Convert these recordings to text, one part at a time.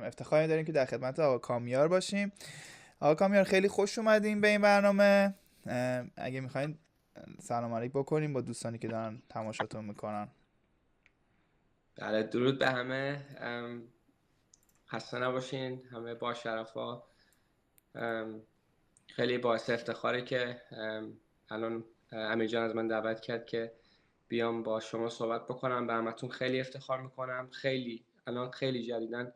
افتخار داریم که در خدمت آقا کامیار باشیم. آقا کامیار خیلی خوش اومدیم به این برنامه. اگه میخواین سلام علیک بکنیم با دوستانی که دارن تماشاتون میکنن. بله، درود به همه. خسته نباشین همه با شرفا. خیلی باعث افتخاره که الان امیر جان از من دعوت کرد که بیام با شما صحبت بکنم. به همتون خیلی افتخار میکنم. الان خیلی جدیدن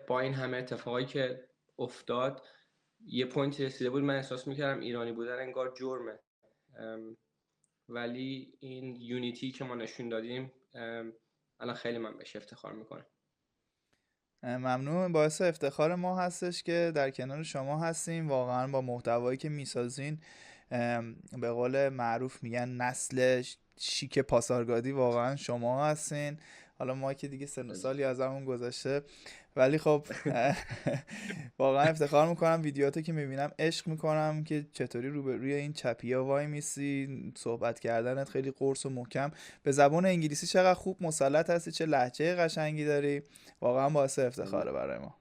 با این همه اتفاقایی که افتاد یه پوینتی رسیده بود من احساس میکردم ایرانی بودن انگار جرمه، ولی این یونیتی که ما نشون دادیم الان خیلی من بهش افتخار میکنم. ممنون، باعث افتخار ما هستش که در کنار شما هستیم. واقعا با محتوایی که میسازین به قول معروف میگن نسل شیک پاسارگادی واقعا شما هستین. حالا ما که دیگه سن و سالی از همون گذشته، ولی خب واقعا افتخار میکنم. ویدیوهاتو که میبینم عشق میکنم که چطوری روی این چپیا وای میسی، صحبت کردنت خیلی قرص و محکم، به زبان انگلیسی چقدر خوب مسلط هستی، چه لهجه قشنگی داری. واقعا باعث افتخاره برای ما.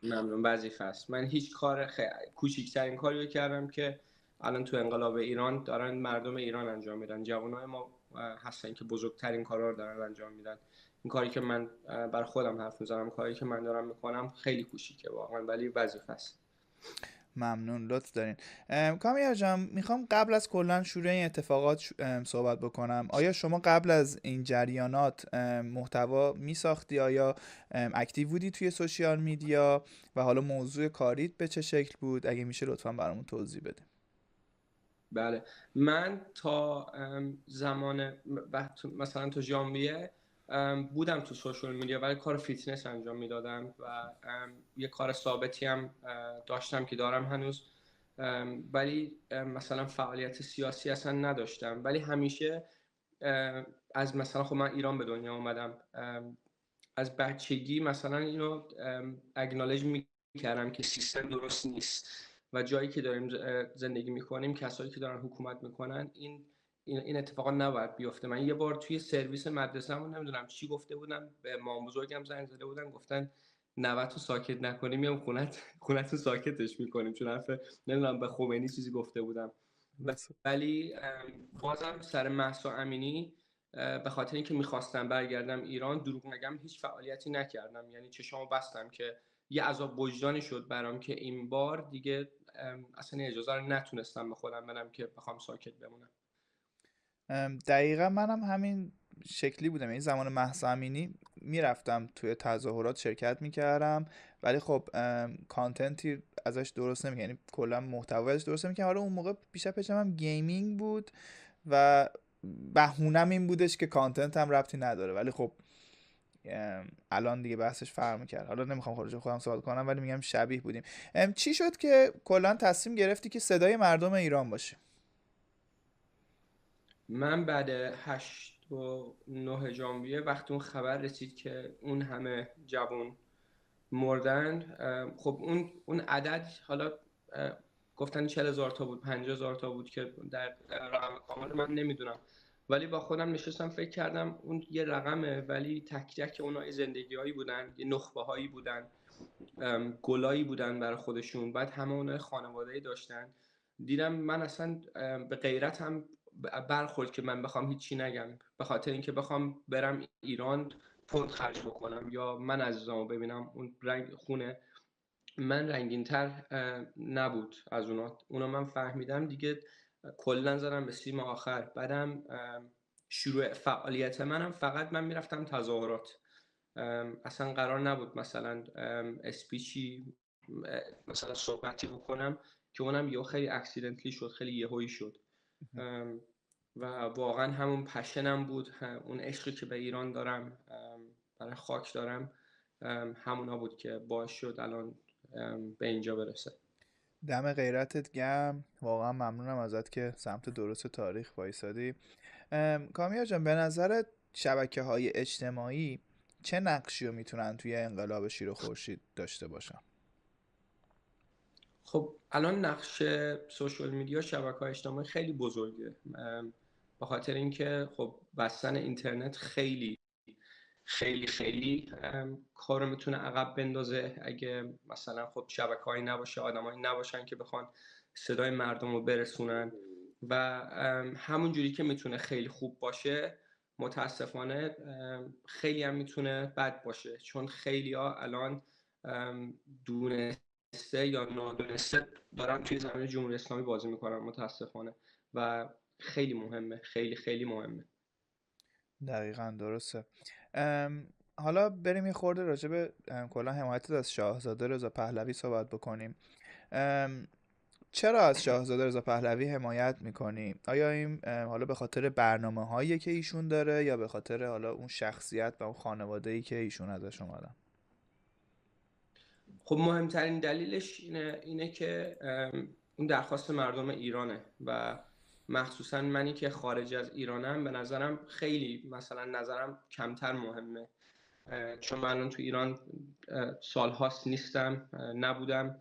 ممنون. وظیفه است. من هیچ کار کوچیکترین کاری رو کردم که الان تو انقلاب ایران دارن مردم ایران انجام میدن. جوانای ما هستن که بزرگترین کارا رو دارن انجام میدن. این کاری که من بر خودم حرف میزنم، کاری که من دارم میکنم خیلی کوچیکه واقعا، ولی وظیفه است. ممنون، لطف دارین. کامیار جان، میخوام قبل از کلا شروع این اتفاقات صحبت بکنم. آیا شما قبل از این جریانات محتوا میساختی؟ آیا اکتیو بودی توی سوشیال میدیا و حالا موضوع کاریت به چه شکل بود؟ اگه میشه لطفا برامون توضیح بده. بله، من تا زمان مثلا تا ژانویه بودم تو سوشال میدیا، ولی کار فیتنس انجام میدادم و یه کار ثابتی هم داشتم که دارم هنوز، ولی مثلا فعالیت سیاسی اصلا نداشتم. ولی همیشه از مثلا خب من ایران به دنیا اومدم، از بچگی مثلا اینو اگنالج میکردم که سیستم درست نیست و جایی که داریم زندگی میکنیم، کسایی که دارن حکومت میکنن، این اتفاقا نباید بیفته. من یه بار توی سرویس مدرسه‌مون نمیدونم چی گفته بودم، به مام بزرگم زنگ زده بودن، گفتن 90 تو ساکت نکنیم میام خونت ساکتش میکنیم، چون حرف نمیدونم به خمینی چیزی گفته بودم. ولی بازم سر مهسا امینی به خاطر اینکه میخواستم برگردم ایران، دروغ نگم هیچ فعالیتی نکردم. یعنی چشامو بستم که یه عذاب وجدانی شد برام که این بار دیگه اصلا اجازه رو نتونستم به خودم بدم که بخوام ساکت بمونم. دقیقا منم همین شکلی بودم. این زمان مهسا امینی میرفتم توی تظاهرات شرکت میکردم، ولی خب کانتنتی ازش درست نمیکنم، یعنی کلا محتوی ازش درست نمیکنم. حالا اون موقع بیشتر پیشم هم گیمینگ بود و بهونم این بودش که کانتنت هم ربطی نداره، ولی خب الان دیگه بحثش فرق میکرد. حالا نمیخوام خارج خودم سوال کنم، ولی میگم شبیه بودیم. چی شد که کلا تصمیم گرفتی که صدای مردم ایران باشی؟ من بعد 8 و 9 ژانویه وقتی اون خبر رسید که اون همه جوان مردن، خب اون عدد حالا گفتن 40,000 تا بود، 50,000 تا بود که در رقم کامل من نمیدونم، ولی با خودم نشستم فکر کردم اون یه رقمه، ولی تک تک اونها زندگی هایی بودن، یه نخبه هایی بودن، گلایی بودن برای خودشون، بعد همه اونها خانواده‌ای داشتن. دیدم من اصلا به غیرتم برخورد که من بخوام هیچی نگم، به خاطر اینکه بخوام برم ایران پوند خرج بکنم یا من عزیزامو ببینم. اون رنگ خونه من رنگین‌تر نبود از اونا من فهمیدم دیگه. کلا زدم به سیم آخر. بعدم شروع فعالیت منم فقط من میرفتم تظاهرات، اصلا قرار نبود مثلا اسپیچی مثلا صحبتی بکنم که اونم یه خیلی اکسیدنتلی شد، خیلی یهویی شد. و واقعا همون پشنم بود، اون عشقی که به ایران دارم، برای خاک دارم، همونا بود که باعث شد الان به اینجا برسه. دم غیرتت گم، واقعا ممنونم ازت که سمت درست تاریخ وایسادی. کامیار جان، به نظرت شبکه‌های اجتماعی چه نقشی رو میتونن توی انقلاب شیر و خورشید داشته باشن؟ خب الان نقش سوشال میدیا، شبکه‌های اجتماعی خیلی بزرگه، به خاطر اینکه خب بستن اینترنت خیلی خیلی خیلی کارو میتونه عقب بندازه. اگه مثلا خب شبکه‌ای نباشه، آدمایی نباشن که بخوان صدای مردم رو برسونن، و همون جوری که میتونه خیلی خوب باشه، متاسفانه خیلی هم میتونه بد باشه، چون خیلی ها الان دونسته یا نادونسته دارن توی زمین جمهوری اسلامی بازی میکنن متاسفانه، و خیلی مهمه، خیلی خیلی مهمه. دقیقا درسته. حالا بریم یه خورده راجع به کلا حمایت از شاهزاده رضا پهلوی صحبت بکنیم. چرا از شاهزاده رضا پهلوی حمایت میکنی؟ آیا این حالا به خاطر برنامه هایی که ایشون داره، یا به خاطر حالا اون شخصیت و اون خانواده ای که ایشون ازش اومدن؟ خب مهمترین دلیلش اینه که اون درخواست مردم ایرانه، و مخصوصا منی که خارج از ایرانم به نظرم خیلی مثلا نظرم کمتر مهمه، چون من الان تو ایران سالهاست نیستم، نبودم،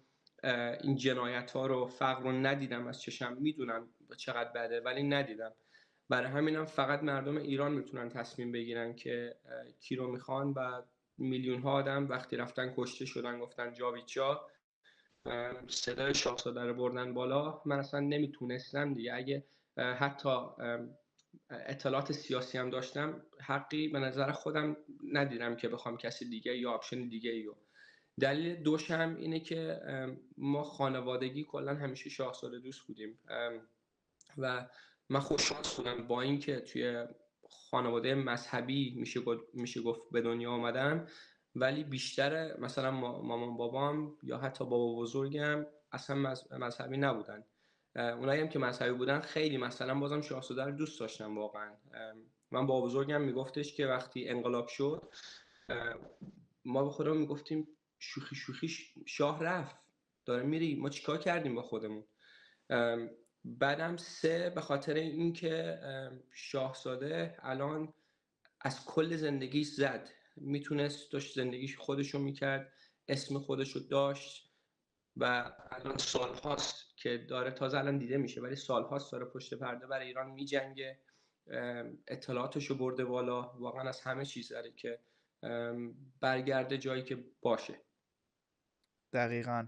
این جنایت ها رو، فقر رو ندیدم از چشم، میدونم چقدر بده ولی ندیدم. برای همینم فقط مردم ایران میتونن تصمیم بگیرن که کی رو میخوان، و میلیون ها آدم وقتی رفتن کشته شدن گفتن جاوید جا، صدای شاهزاده رو بردن بالا. من اصلا نمیتونستم دیگه، اگه حتی اطلاعات سیاسی هم داشتم، حقی به نظر خودم ندیدم که بخوام کسی دیگه یا آپشن دیگه ایو. دلیل دوشم اینه که ما خانوادگی کلا همیشه شاهزاده دوست بودیم، و من خوششانس بودم با اینکه توی خانواده مذهبی میشه گفت به دنیا آمدم، ولی بیشتر مثلا مامان بابام یا حتی بابا بزرگم اصلا مذهبی نبودن. اونایی هم که مذهبی بودن خیلی مثلا بازم شاهزاده رو دوست داشتم واقعا. من بابا بزرگم میگفتش که وقتی انقلاب شد، ما به خودمون میگفتیم شوخی شوخی شاه رفت، داره میری، ما چیکار کردیم با خودمون. بعدم سه، به خاطر اینکه شاهزاده الان از کل زندگیش زد، میتونست داشت زندگیش خودشو میکرد، اسم خودشو داشت، و الان سالهاست که داره، تازه الان دیده میشه ولی سالهاست داره پشت پرده برای ایران میجنگه، اطلاعاتشو برده بالا، واقعا از همه چیز داره که برگرده جایی که باشه. دقیقاً.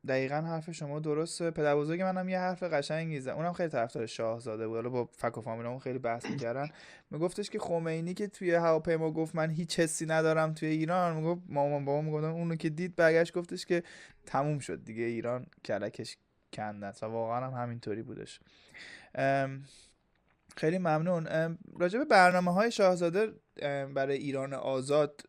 دقیقا حرف شما درسته. پدر بزرگ منم یه حرف قشنگی زد، اونم خیلی طرفدار شاهزاده بود، حالا با فک و فامیلامون خیلی بحث میکردن. میگفتش که خمینی که توی هواپیما گفت من هیچ حسی ندارم توی ایران، میگفت مامان بابا میگفتن اونو که دید برگشت گفتش که تموم شد دیگه، ایران کلکش کنده است، و واقعا هم همینطوری بودش. خیلی ممنون. راجع به برنامه‌های شاهزاده برای ایران آزاد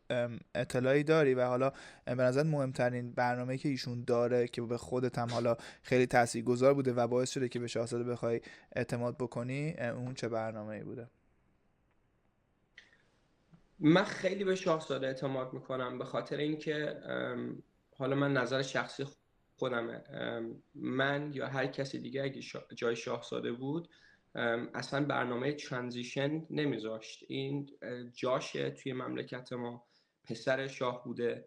اطلاعی داری؟ و حالا به نظر مهمترین برنامه‌ای که ایشون داره که به خودت هم حالا خیلی تاثیرگذار بوده و باعث شده که به شاهزاده بخوای اعتماد بکنی، اون چه برنامه‌ای بوده؟ من خیلی به شاهزاده اعتماد میکنم، به خاطر اینکه حالا من نظر شخصی خودمه، من یا هر کسی دیگه اگه جای شاهزاده بود اصلا برنامه ترانزیشن نمیذاشت. این جاشه توی مملکت ما، پسر شاه بوده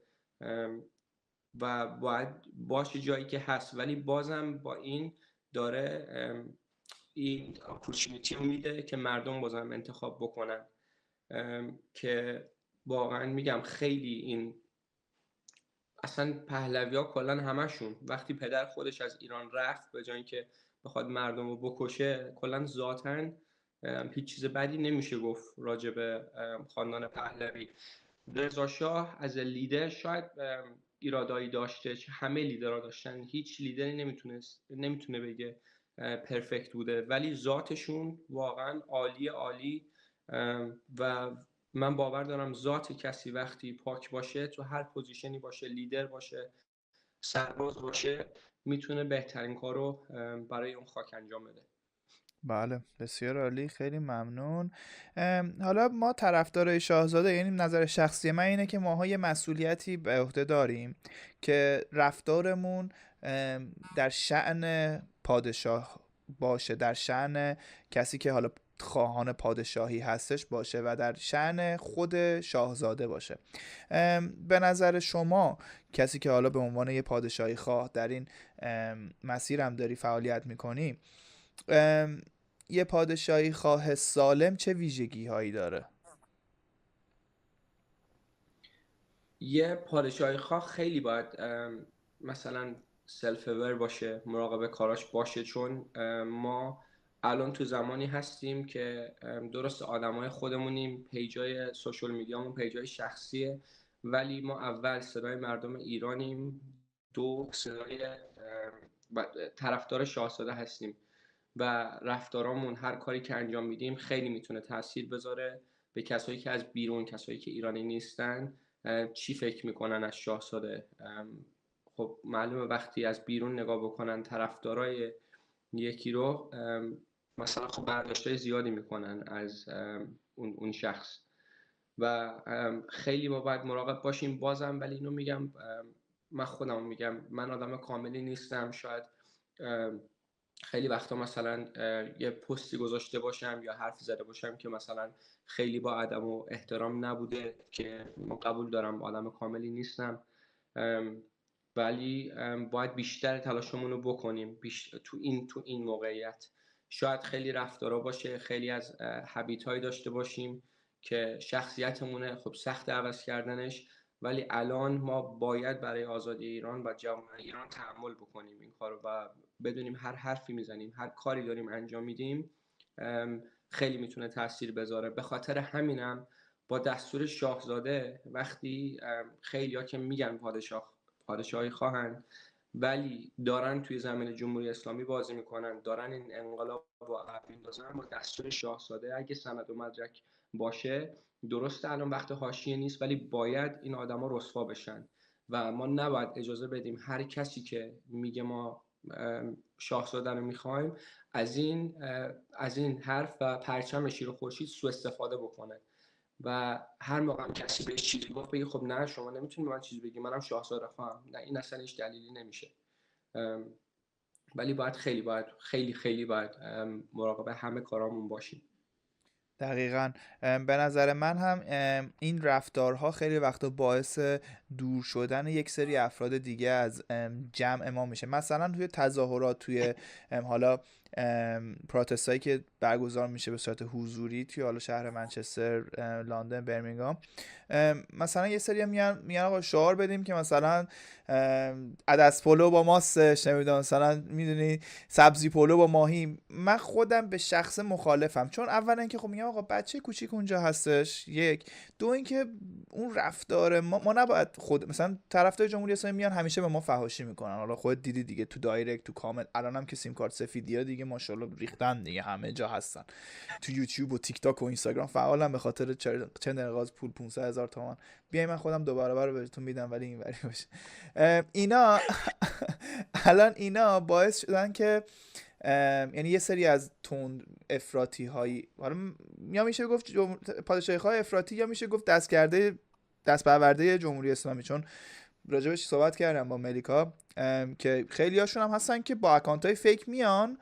و باید باشه جایی که هست، ولی بازم با این داره این اپورتونیتی رو میده که مردم بازم انتخاب بکنن، که واقعا میگم خیلی این اصلا پهلوی ها کلا همشون وقتی پدر خودش از ایران رفت، به جای اینکه بخواد مردم رو بکشه، کلا ذاتن هیچ چیز بدی نمیشه گفت راجع به خاندان پهلوی. رضا شاه از لیدر شاید ایرادایی داشته، همه لیدرها داشتن، هیچ لیدری نمیتونه بگه پرفکت بوده، ولی ذاتشون واقعا عالی عالی. و من باور دارم ذات کسی وقتی پاک باشه، تو هر پوزیشنی باشه، لیدر باشه، سرباز باشه، میتونه بهترین کارو برای اون خاک انجام بده. بله، بسیار عالی، خیلی ممنون. حالا ما طرفدارای شاهزاده، یعنی نظر شخصی من اینه که ماها یه مسئولیتی به عهده داریم که رفتارمون در شأن پادشاه باشه، در شأن کسی که حالا خواهان پادشاهی هستش باشه، و در شأن خود شاهزاده باشه. به نظر شما کسی که حالا به عنوان یه پادشاهی خواه در این مسیرم داری فعالیت میکنی، یه پادشاهی خواه سالم چه ویژگی هایی داره؟ یه پادشاهی خواه خیلی باید مثلا سلف اور باشه، مراقب کاراش باشه، چون ما الان تو زمانی هستیم که درست آدمای خودمونیم، پیجای سوشال میدیامون پیجای شخصیه، ولی ما اول صدای مردم ایرانیم، دو صدای طرفدار شاهزاده هستیم و رفتارامون، هر کاری که انجام میدیم خیلی میتونه تاثیر بذاره به کسایی که از بیرون، کسایی که ایرانی نیستن، چی فکر میکنن از شاهزاده. خب معلومه وقتی از بیرون نگاه بکنن طرفدارای یکی رو، مثلا خب برداشتای زیادی میکنن از اون شخص و خیلی ما باید مراقب باشیم. بازم ولی اینو میگم، من خودم میگم من آدم کاملی نیستم، شاید خیلی وقتا مثلا یه پستی گذاشته باشم یا حرفی زده باشم که مثلا خیلی با ادب و احترام نبوده، که من قبول دارم آدم کاملی نیستم، ولی باید بیشتر تلاشمون رو بکنیم تو این موقعیت. شاید خیلی رفتارا باشه، خیلی از هابیت هایی داشته باشیم که شخصیتمونه خب سخت عوض کردنش، ولی الان ما باید برای آزادی ایران و جوانان ایران تحمل بکنیم این کارو و بدونیم هر حرفی میزنیم، هر کاری داریم انجام میدیم خیلی میتونه تاثیر بذاره. به خاطر همینم با دستور شاهزاده وقتی خیلیا که میگن پادشاهی خواهند ولی دارن توی زمین جمهوری اسلامی بازی میکنن، دارن این انقلاب رو عقب میندازن، با دستور شاهزاده اگه سند و مدرک باشه، درسته الان وقت حاشیه نیست ولی باید این آدما رسوا بشن و ما نباید اجازه بدیم هر کسی که میگه ما شاهزاده رو میخوایم از این حرف و پرچم شیر و خورشید سوء استفاده بکنه و هر موقع هم کسی بهش چیزی گفت بگی خب نه شما نمیتونی من چیزی بگی، منم شاهزاده خواهم. نه، این اصلا هیچ دلیلی نمیشه. ولی خیلی باید مراقب همه کارامون باشیم. دقیقا. به نظر من هم این رفتارها خیلی وقتا باعث دور شدن یک سری افراد دیگه از جمع ما میشه. مثلا توی تظاهرات، توی حالا پروتست هایی که برگزار میشه به صورت حضوری توی حالا شهر منچستر، لندن، برمینگام، مثلا یه سری میان آقا شعار بدیم که مثلا عدس پلو با ماستش، نمیدونم مثلا میدونی سبزی پلو با ماهی. من خودم به شخص مخالفم، چون اولا که خب میگم آقا بچه کوچیک اونجا هستش، یک دو اینکه اون رفتار ما نباید خود مثلا طرفدار جمهوری اسلامی میان همیشه به ما فحاشی میکنن. حالا خودت دیدی دیگه تو دایرکت، تو کامنت، الانم که سیم کارت سفیدیا دیگه ماشاءالله ریختن دیگه، همه جا هستن، تو یوتیوب و تیک تاک و اینستاگرام فعالم به خاطر چند قاز پول 500,000 تومان. بیای من خودم دو برابر رو بهتون میدم ولی این وری باشه. اینا الان اینا باعث شدن که یعنی یه سری از تند افراطی هایی، حالا یا میشه گفت پادشاهی های افراطی، یا میشه گفت دست پرورده جمهوری اسلامی، چون راجبش صحبت کردم با ملیکا که خیلی هاشون هم هستن که با اکانت های فیک میان،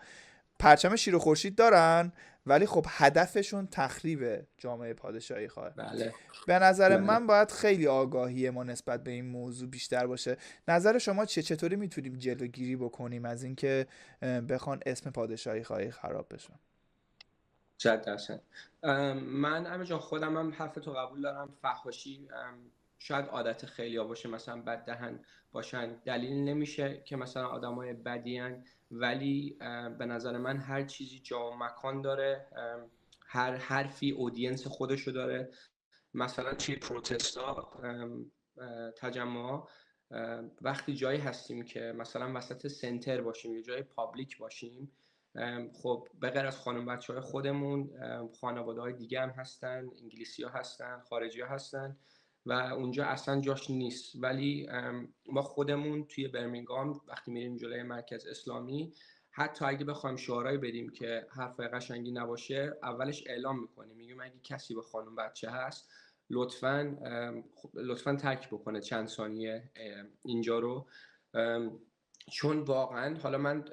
پرچم شیر و خورشید دارن، ولی خب هدفشون تخریب جامعه پادشاهی خواه. بله، به نظر بله. من باید خیلی آگاهی ما نسبت به این موضوع بیشتر باشه. نظر شما چطوری میتونیم جلوگیری بکنیم از اینکه بخوان اسم پادشاهی خواهی خراب بشه؟ 100%. من همه جان خودم هم حرف تو قبول دارم. فحاشی شاید عادت خیلی ها باشه، مثلا بد دهن باشن، دلیل نمیشه که مثلا آدمای بدی هن، ولی به نظر من هر چیزی جا و مکان داره، هر حرفی اودینس خودشو داره. مثلا توی پروتستا، تجمع، وقتی جایی هستیم که مثلا وسط سنتر باشیم یا جای پابلیک باشیم، خب به غیر از خانم بچه های خودمون، خانواده های دیگه هم هستن، انگلیسی ها هستن، خارجی ها هستن و اونجا اصلا جاش نیست. ولی ما خودمون توی برمینگام وقتی میریم جلوی مرکز اسلامی، حتی اگه بخوایم شعارهایی بدیم که حرف قشنگی نباشه، اولش اعلام میکنیم، میگیم اگه کسی به خانم بچه هست لطفاً ترک بکنه چند ثانیه اینجا رو. چون واقعا حالا من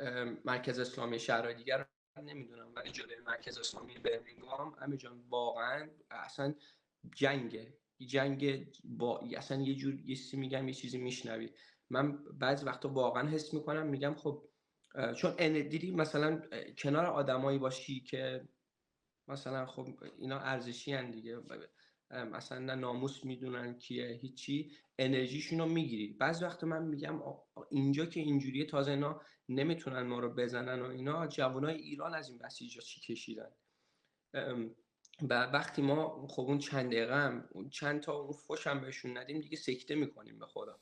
مرکز اسلامی شهرهای دیگر رو نمیدونم، ولی جلوی مرکز اسلامی برمینگام جان واقعا اصلا جنگ با اصلا یه جور یه چیزی میگم، یه چیزی میشنوی. من بعضی وقتا واقعا حس میکنم، میگم خب چون دیدی مثلا کنار آدمایی باشی که مثلا خب اینا ارزشی هن دیگه، اصلا نه ناموس میدونن کیه، هیچی، انرژیشون رو میگیری. بعضی وقت من میگم اینجا که اینجوریه، تازه اینا نمیتونن ما رو بزنن و اینا، جوانای ایران از این بسیجا چی کشیدن. و وقتی ما خب اون چند دقیقه هم اون چند تا اون فوش هم بهشون ندیم دیگه سکته میکنیم به خدا.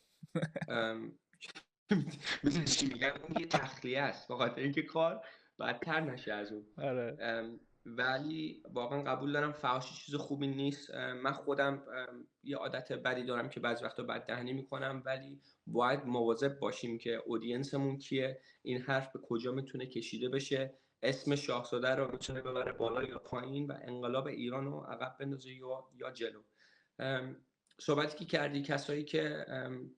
میدونی چی میگم، اون یه تخلیه است به خاطر اینکه کار بدتر نشه از اون. آره. ولی واقعا قبول دارم فحاشی چیز خوبی نیست. من خودم یه عادت بدی دارم که بعضی وقتا بددهنی میکنم، ولی باید مواظب باشیم که اودینسمون کیه، این حرف به کجا میتونه کشیده بشه، اسم شاهزاده رو میتونه ببره بالا یا پایین و انقلاب ایران رو عقب بندازه یا جلو. صحبتی که کردی، کسایی که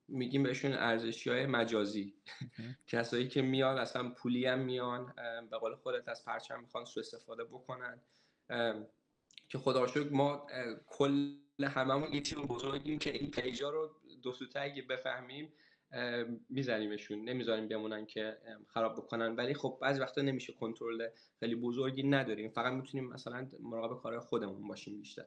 میگیم بهشون ارزشی‌های مجازی، کسایی که میان اصلا پولی هم میان، به قول خودت از پرچم میخوان سوء استفاده بکنن، که خدا رو شکر ما کل هممون یه تیم بزرگیم که این پیجا رو دو سوته اگه بفهمیم میزنیمشون، نمیذاریم بمونن که خراب بکنن. ولی خب بعضی وقتا نمیشه، کنترل خیلی بزرگی نداریم، فقط میتونیم مثلا مراقب کارهای خودمون باشیم بیشتر.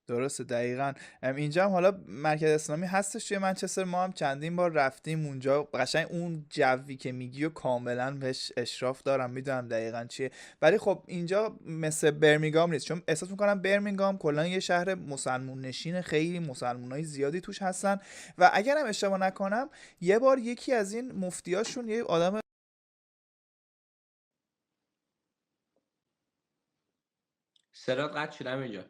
درسته، دقیقاً. اینجا هم حالا مرکز اسلامی هستش توی منچستر، ما هم چندین بار رفتیم اونجا، قشنگ اون جوی که میگی و کاملا بهش اشراف دارم، میدونم دقیقاً چیه. ولی خب اینجا مثل برمینگام نیست، چون احساس میکنم برمینگام کلا یه شهر مسلمون نشین، خیلی مسلمونای زیادی توش هستن و اگرم اشتباه نکنم یه بار یکی از این مفتیاشون یه آدم صدات قطع شدم اینجا.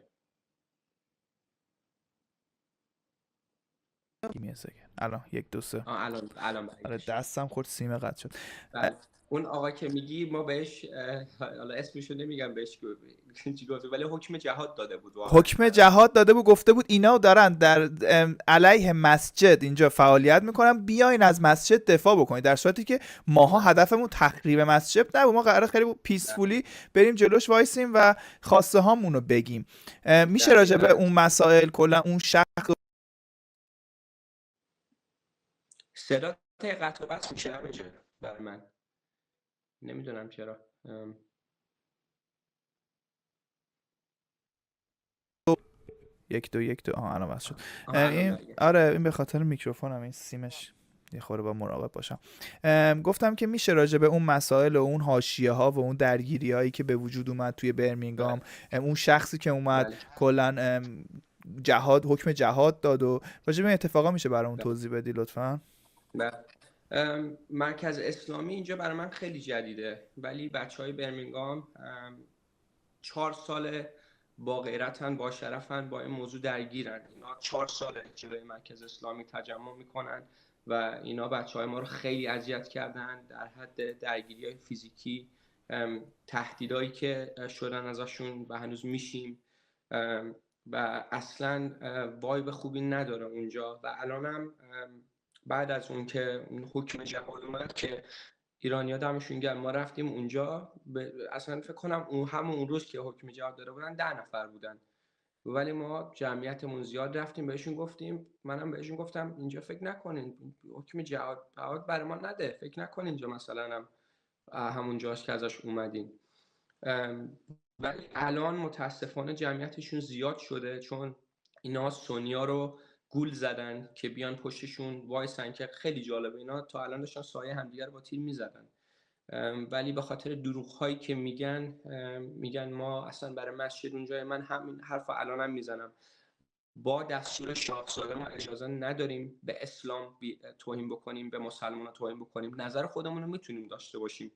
الان یک دو سه، الان آره برگشت. دستم خورد سیم قطع شد. بله، اون آقا که میگی ما بهش حالا اسمشو نمیگم بهش چی گفت، ولی حکم جهاد داده بود واقعا. حکم جهاد داده بود، گفته بود اینا دارن در علیه مسجد اینجا فعالیت میکنن، بیاین از مسجد دفاع بکنید، در صورتی که ماها هدفمون تخریب مسجد نبود، ما قراره خیلی پیسفولی بریم جلوش وایسیم و خواسته هامون رو بگیم. میشه راجع به اون مسائل کلا اون شخص صدا قطع و بس میشه همینجا برای من، نمیدونم چرا. یک دو یک دو الان بس شد. الان این برگشت. آره این به خاطر میکروفونم، این سیمش یه خورده با مراقب باشم. گفتم که میشه راجع به اون مسائل و اون حاشیه ها و اون درگیری هایی که به وجود اومد توی برمینگام، اون شخصی که اومد کلا حکم جهاد داد و راجع به این اتفاقا میشه برای اون توضیح بدی لطفا؟ مرکز اسلامی اینجا برای من خیلی جدیده، ولی بچهای برمینگام 4 ساله با غیرتن، با شرفن، با این موضوع درگیرن. اینا 4 ساله جلوی مرکز اسلامی تجمع میکنن و اینا بچهای ما رو خیلی اذیت کردن، در حد درگیری‌های فیزیکی، تهدیدایی که شدن ازشون و هنوز میشیم، و اصلا وایب خوبی نداره اونجا. و الانم بعد از اون که اون حکم جهاد اومد که ایرانی‌ها دمشون گرم، ما رفتیم اونجا، اصلا فکر کنم همون روز که حکم جهاد داده بودن 10 نفر بودن، ولی ما جمعیتمون زیاد رفتیم بهشون گفتیم، منم بهشون گفتم اینجا فکر نکنین حکم جهاد برای ما نده، فکر نکنین اینجا مثلا هم همون جاست که ازش اومدیم. ولی الان متاسفانه جمعیتشون زیاد شده، چون اینا سونیا رو گول زدن که بیان پشتشون وایسن، که خیلی جالبه، اینا تا الان داشتن سایه همدیگر رو با تیر میزدن، ولی به خاطر دروغ هایی که میگن ما اصلا برای مسجد اونجا، من همین حرف الانم میزنم، با دستور شاهزاده ما اجازه نداریم به اسلام توهین بکنیم، به مسلمان توهین بکنیم، نظر خودمون رو میتونیم داشته باشیم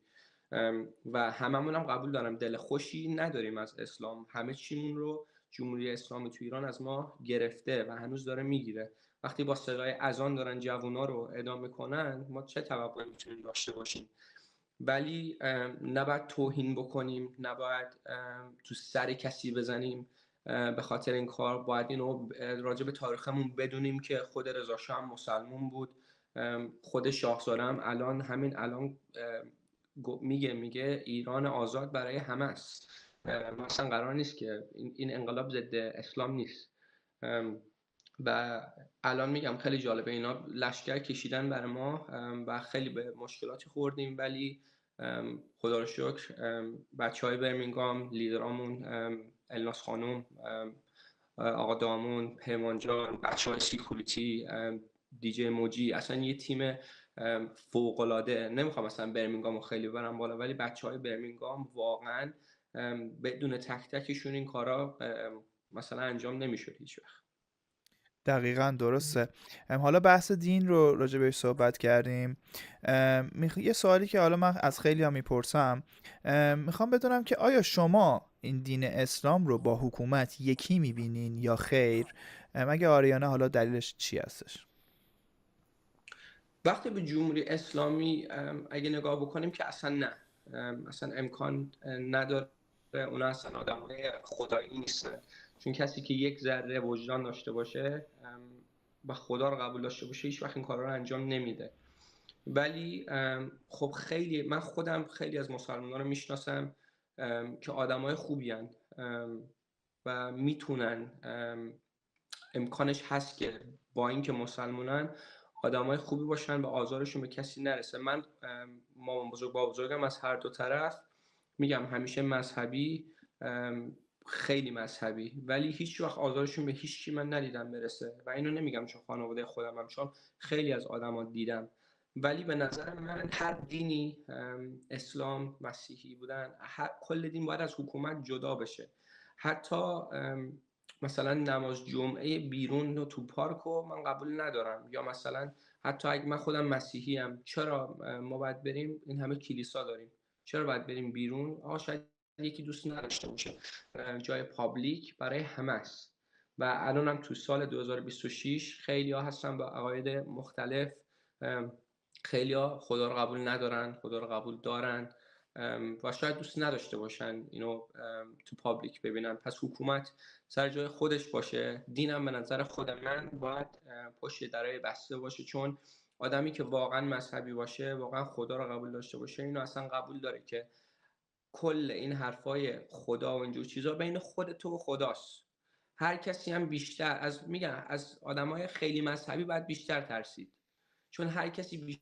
و هممون هم قبول دارم دل خوشی نداریم از اسلام، همه چیمون رو جمهوری اسلامی تو ایران از ما گرفته و هنوز داره میگیره. وقتی با صدای اذان دارن جوونا رو اعدام میکنن، ما چه توقعی میتونیم داشته باشیم؟ ولی نباید توهین بکنیم، نباید تو سر کسی بزنیم. به خاطر این کار باید اینو راجع به تاریخمون بدونیم که خود رضا شاه هم مسلمون بود، خود شاهزاده هم همین الان میگه ایران آزاد برای همه است، مثلا قرار نیست که این انقلاب ضد اسلام نیست. و الان میگم خیلی جالبه، اینا لشکر کشیدن برای ما و خیلی به مشکلاتی خوردیم، ولی خدا رو شکر بچه های برمینگام، لیدرامون، الناس خانوم، آقا دامون، پیمان جان، بچه‌های سیکوریتی، دیجی موجی، اصلا یه تیم فوق‌العاده. نمیخوام مثلا برمینگامو خیلی برم بالا، ولی بچه‌های برمینگام واقعا بدون تک تکشون این کارا مثلا انجام نمیشد هیچ وقت. دقیقا درسته. حالا بحث دین رو راجع بهش صحبت کردیم. یه سوالی که حالا من از خیلی ها میپرسم، میخوام بدونم که آیا شما این دین اسلام رو با حکومت یکی میبینین یا خیر؟ اگه آریانه، حالا دلیلش چی هستش؟ وقتی به جمهوری اسلامی اگه نگاه بکنیم که اصلا نه، اصلا امکان نداره. اونا اصلا آدمای خدایی نیستن، چون کسی که یک ذره وجدان داشته باشه و خدا رو قبول داشته باشه هیچ وقت این کارا رو انجام نمیده. ولی خب خیلی، من خودم خیلی از مسلمانان رو میشناسم که آدمای خوبی هن و میتونن، امکانش هست که با اینکه مسلمانن آدمای خوبی باشن و آزارشون به کسی نرسه. من مامان بزرگ با بزرگم از هر دو طرف، میگم همیشه مذهبی، خیلی مذهبی، ولی هیچ وقت آزارشون به هیچ کی من ندیدم برسه. و اینو نمیگم چون خانواده خودمم، چون خیلی از آدما دیدم. ولی به نظر من هر دینی، اسلام، مسیحی بودن، کل دین باید از حکومت جدا بشه. حتی مثلا نماز جمعه بیرون و تو پارک رو من قبول ندارم. یا مثلا حتی اگه من خودم مسیحی ام، چرا ما باید بریم، این همه کلیسا داریم، چرا باید بریم بیرون؟ شاید یکی دوست نداشته باشه. جای پابلیک برای همه است. و الانم تو سال 2026 خیلی ها هستن با عقاید مختلف، خیلی ها خدا رو قبول ندارن، خدا رو قبول دارن و شاید دوست نداشته باشن اینو تو پابلیک ببینن. پس حکومت سر جای خودش باشه. دینم به نظر خود من باید پشت درای بسته باشه، چون آدمی که واقعا مذهبی باشه، واقعا خدا رو قبول داشته باشه، اینو اصلا قبول داره که کل این حرفای خدا و اینجور چیزا بین خود تو و خداست. هر کسی هم بیشتر از، میگن از آدمای خیلی مذهبی باید بیشتر ترسید، چون هر کسی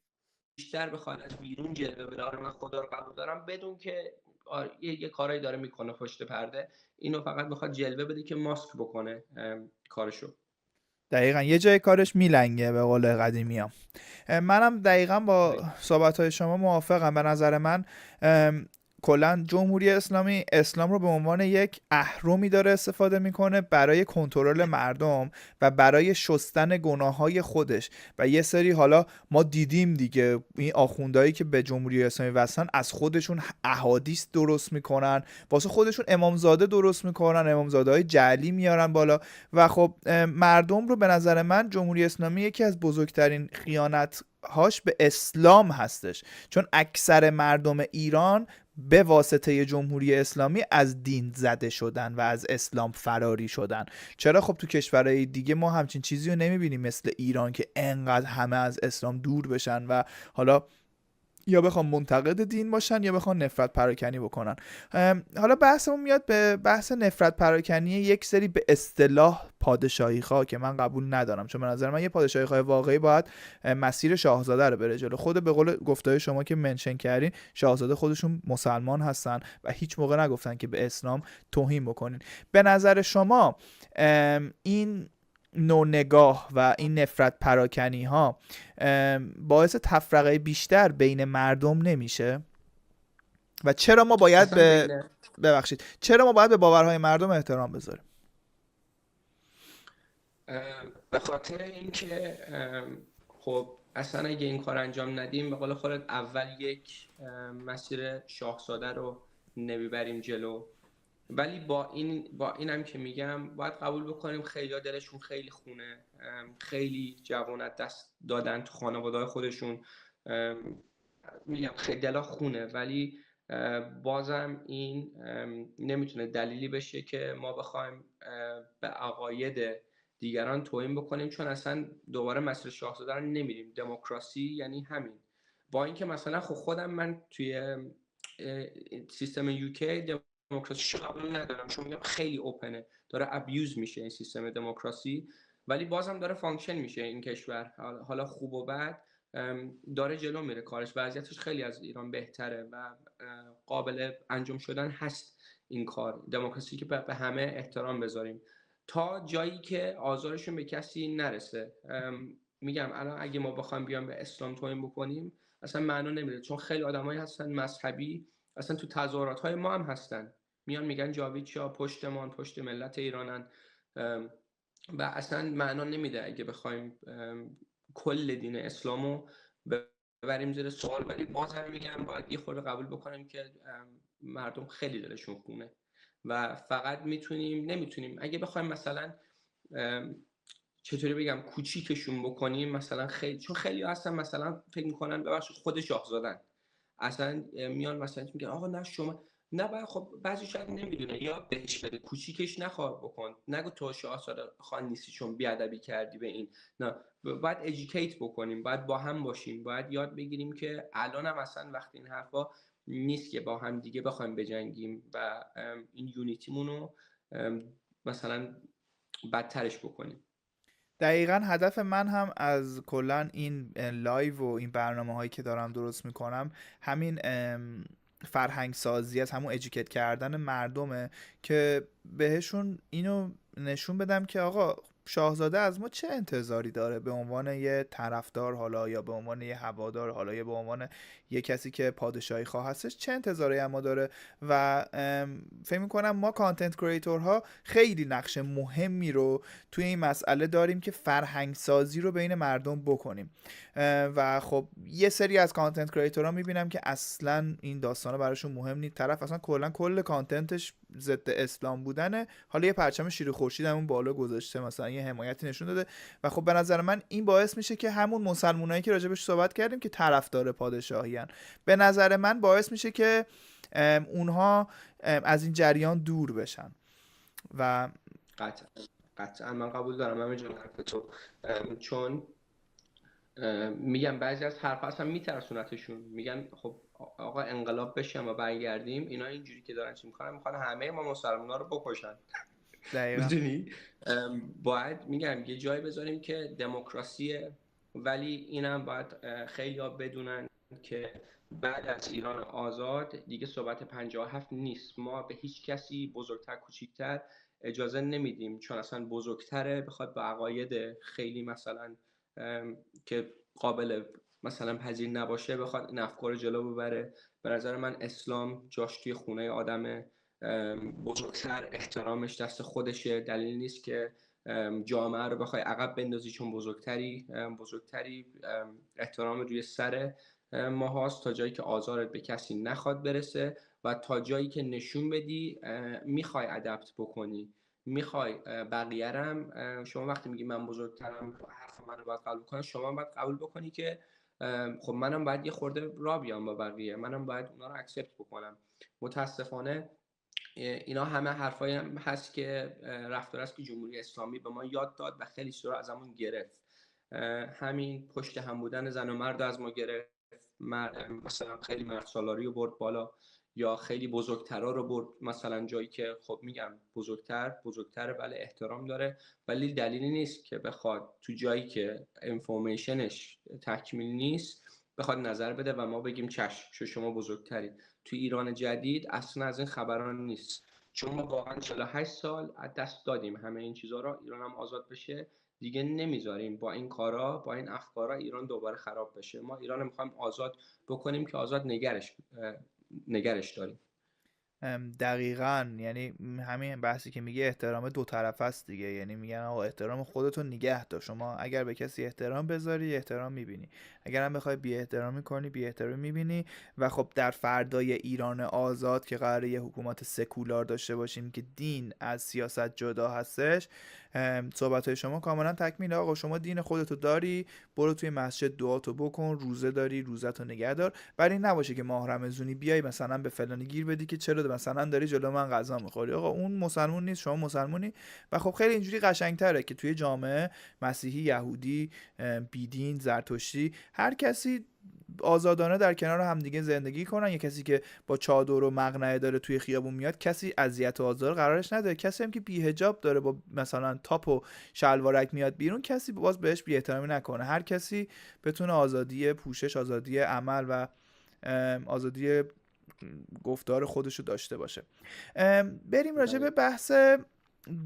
بیشتر بخواد از بیرون جلوه بده، من خدا رو قبول دارم، بدون که یه کارایی داره میکنه پشت پرده، اینو فقط میخواد جلوه بده که ماسک بکنه کارشو. دقیقا یه جای کارش میلنگه به قول قدیمی ها. منم دقیقا با صحبت شما موافقم. به نظر من کلا جمهوری اسلامی اسلام رو به عنوان یک اهرمی داره استفاده میکنه برای کنترل مردم و برای شستن گناههای خودش. و یه سری، حالا ما دیدیم دیگه، این آخوندهایی که به جمهوری اسلامی وصلن از خودشون احادیث درست میکنن، واسه خودشون امامزاده درست میکنن، امامزاده های جعلی میارن بالا. و خب مردم رو، به نظر من جمهوری اسلامی یکی از بزرگترین خیانت هاش به اسلام هستش، چون اکثر مردم ایران به واسطه جمهوری اسلامی از دین زده شدن و از اسلام فراری شدن. چرا؟ خب تو کشورهای دیگه ما همچین چیزی رو نمیبینیم مثل ایران که انقدر همه از اسلام دور بشن و حالا یا بخوان منتقد دین باشن یا بخوان نفرت پراکنی بکنن. حالا بحثمون میاد به بحث نفرت پراکنی یک سری به اصطلاح پادشاهی خواه که من قبول ندارم، چون به نظر من یه پادشاهی خواه واقعی باید مسیر شاهزاده رو بره جلو. خود به قول گفتهای شما که منشن کردین، شاهزاده خودشون مسلمان هستن و هیچ موقع نگفتن که به اسلام توهین بکنین. به نظر شما این نوع نگاه و این نفرت پراکنی ها باعث تفرقه بیشتر بین مردم نمیشه؟ و چرا ما باید چرا ما باید به باورهای مردم احترام بذاریم؟ به خاطر اینکه خب اصلا اگه این کار انجام ندیم، به قول خودت اول یک مسیر شاهزاده رو نمیبریم جلو. ولی با اینم که میگم باید قبول بکنیم خیلی دلشون خیلی خونه، خیلی جوانت دست دادن تو خانواده‌های خودشون، میگم خیلی دلا خونه. ولی بازم این نمیتونه دلیلی بشه که ما بخوایم به عقاید دیگران توهین بکنیم، چون اصلا دوباره مسیر شاهزاده رو نمیریم. دموکراسی یعنی همین. با اینکه مثلا خودم من توی سیستم یوکی دموکراسی قبول ندارم، چون میگم خیلی اوپنه، داره ابیوز میشه این سیستم دموکراسی، ولی بازم داره فانکشن میشه این کشور. حالا خوب و بد داره جلو میره کارش، وضعیتش خیلی از ایران بهتره و قابل انجام شدن هست این کار. دموکراسی که به همه احترام بذاریم. تا جایی که آزارشون به کسی نرسه. میگم الان اگه ما بخوایم بیام به اسلام توهین بکنیم اصلا معنا نمیده، چون خیلی آدمایی هستن مذهبی اصلا تو تظاهرات‌های ما هم هستن، میان میگن جاوید شاه پشتمان، پشت ملت ایرانن، و اصلا معنا نمیده اگه بخوایم کل دین اسلامو ببریم زیر سوال. ولی بازم میگم باید یه خورده قبول بکنیم که مردم خیلی دلشون خونه و فقط نمیتونیم اگه بخوایم مثلا چطوری بگم کوچیکشون بکنیم، مثلا خیلی، چون خیلی هستن مثلا فکر میکنن ببخشید خود شاهزادن، اصلا میان مثلا میگن آقا نه شما نه باید، خب بعضی شاید نمیدونه یا بهش بده کوچیکش نخواه بکن، نگو تو شاهزاده خان نیستی چون بیادبی کردی به این، نه باید ادوکییت بکنیم، باید با هم باشیم، باید یاد بگیریم که الان هم اصلا وقتی این حرفا نیست که با هم دیگه بخوایم بجنگیم و این یونیتیمون رو مثلا بدترش بکنیم. دقیقا هدف من هم از کلا این لایو و این برنامه هایی که دارم درست میکنم همین فرهنگ سازی از همون ادوکییت کردن مردمه که بهشون اینو نشون بدم که آقا شاهزاده از ما چه انتظاری داره به عنوان یه طرفدار، حالا یا به عنوان یه هوادار، حالا یا به عنوان یه کسی که پادشاهی خواه هستش، چه انتظاری از ما داره. و فکر میکنم ما کانتنت کریتورها خیلی نقش مهمی رو توی این مسئله داریم که فرهنگ سازی رو بین مردم بکنیم. و خب یه سری از کانتنت کریتورها میبینم که اصلا این داستانا براشون مهم نیست، طرف اصلا کل کانتنتش ضد اسلام بودنه، حالا یه پرچم شیر خورشید همون بالا گذاشته، مثلا یه حمایتی نشون داده. و خب به نظر من این باعث میشه که همون مسلمانایی که راجبش صحبت کردیم که طرفدار پادشاهیان، به نظر من باعث میشه که اونها از این جریان دور بشن. و قطعا من قبول دارم همینجور حرف تو، چون میگم بعضی از حرف اصلا میترسونتشون، میگن خب آقا انقلاب بشه ما برگردیم، اینا اینجوری که دارن چی میخوان همه ما مسلمان‌ها رو بکشن. دقیقا میدونی باید میگم یه جایی بذاریم که دموکراسیه، ولی اینم باید خیلی ها بدونن که بعد از ایران آزاد دیگه صحبت 57 نیست، ما به هیچ کسی بزرگتر کوچیکتر اجازه نمیدیم، چون اصلا بزرگتره بخواد با عقاید خیلی مثلا که قابل مثلا پذیر نباشه بخواد این افکار جلو ببره. به نظر من اسلام جاش توی خونه آدمه، بزرگتر احترامش دست خودشه، دلیل نیست که جامعه رو بخوای عقب بندازی چون بزرگتری احترام روی سر ما هاست تا جایی که آزارت به کسی نخواد برسه و تا جایی که نشون بدی میخوای ادپت بکنی، میخوای بقیه رم شما وقتی میگی من بزرگترم حرف من رو باید قبول کنی، شما باید قبول بکنی که خب منم باید یه خورده را بیام با بقیه، منم باید اونا رو اکسپت بکنم. متاسفانه اینا همه حرفایی هم هست که رفتار است که جمهوری اسلامی به ما یاد داد و خیلی چیزا رو ازمون گرفت. همین پشت هم بودن زن و مرد از ما گرفت، مثلا خیلی مرد سالاری رو برد بالا، یا خیلی بزرگترا رو برد مثلا جایی که خب میگم بزرگتره بله احترام داره، ولی دلیلی نیست که بخواد تو جایی که انفورمیشنش تکمیل نیست بخواد نظر بده و ما بگیم چشم شما بزرگتری. تو ایران جدید اصلا از این خبران نیست، چون ما واقعا 48 سال از دست دادیم همه این چیزها را، ایران هم آزاد بشه دیگه نمیذاریم با این کارا با این افکارا ایران دوباره خراب بشه. ما ایران رو میخوایم آزاد بکنیم که آزاد نگرش داریم. دقیقاً، یعنی همین بحثی که میگه احترام دو طرفه است دیگه، یعنی میگن آقا احترام خودتو نگه دار، شما اگر به کسی احترام بذاری احترام میبینی، اگر هم بخوای بی احترامی کنی بی احترامی میبینی. و خب در فردای ایران آزاد که قراره یه حکومت سکولار داشته باشیم که دین از سیاست جدا هستش، صحبت های شما کاملا تکمیله. آقا شما دین خودتو داری، برو توی مسجد دعاتو بکن، روزه داری روزتو نگه دار، ولی نباشه که ماه رمضونی بیای مثلا به فلانی گیر بدی که چرا مثلا داری جلو من غذا میخوری، آقا اون مسلمون نیست شما مسلمونی. و خب خیلی اینجوری قشنگتره که توی جامعه مسیحی، یهودی، بیدین، زرتشتی، هر کسی آزادانه در کنار همدیگه زندگی کنن. یه کسی که با چادر و مقنعه داره توی خیابون میاد کسی اذیت و آزار قرارش نداره، کسی هم که بی حجاب داره با مثلا تاپ و شلوارک میاد بیرون کسی باز بهش بی احترامی نکنه، هر کسی بتونه آزادی پوشش، آزادی عمل و آزادی گفتار خودشو داشته باشه. بریم راجع به بحث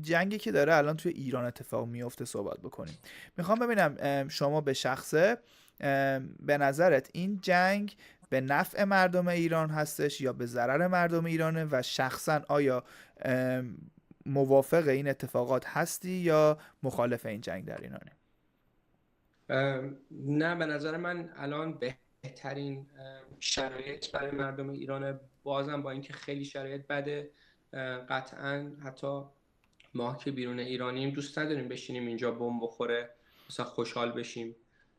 جنگی که داره الان توی ایران اتفاق میفته صحبت بکنیم. میخوام ببینم شما به شخصه به نظرت این جنگ به نفع مردم ایران هستش یا به ضرر مردم ایرانه، و شخصا آیا موافق این اتفاقات هستی یا مخالف این جنگ در ایرانی؟ نه، به نظر من الان بهترین شرایط برای مردم ایران، بازم با اینکه خیلی شرایط بده. قطعا حتی ما که بیرون ایرانیم دوست نداریم بشینیم اینجا بمب بخوره مثلا خوشحال بشیم،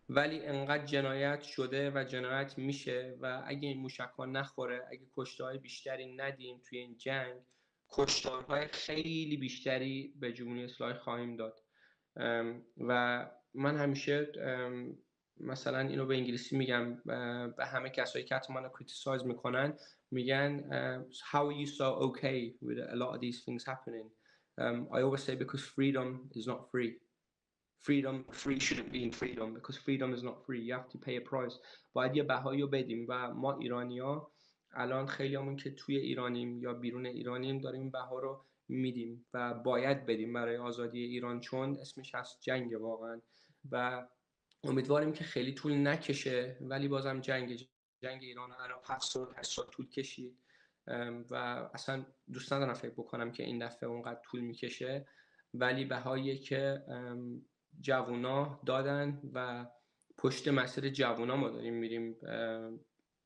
ولی انقدر جنایت شده و جنایت میشه و اگه این موشک‌ها نخوره، اگه کشته‌های بیشتری ندیم توی این جنگ، کشتارهای خیلی بیشتری به جمهوری اسلامی خواهیم داد. و من همیشه مثلا اینو به انگلیسی میگم به همه کسایی که حتی منو کریتیسایز میکنن، میگن how are you so okay with a lot of these things happening. I always say because freedom is not free. Free shouldn't be in freedom because freedom is not free. You have to pay a price. باید یه بهایی رو بدیم و ما ایرانی‌ها الان خیلیامون که توی ایرانیم یا بیرون ایرانیم داریم این بها رو میدیم و باید بدیم برای آزادی ایران، چون اسمش هست جنگ واقعا. و امیدواریم که خیلی طول نکشه، ولی بازم جنگ ایران الان 7 سال طول کشید و اصلا دوست ندارم فکر بکنم که این دفعه اونقدر طول میکشه، ولی بهایی که جوونا دادن و پشت مسیر جوونا ما داریم میریم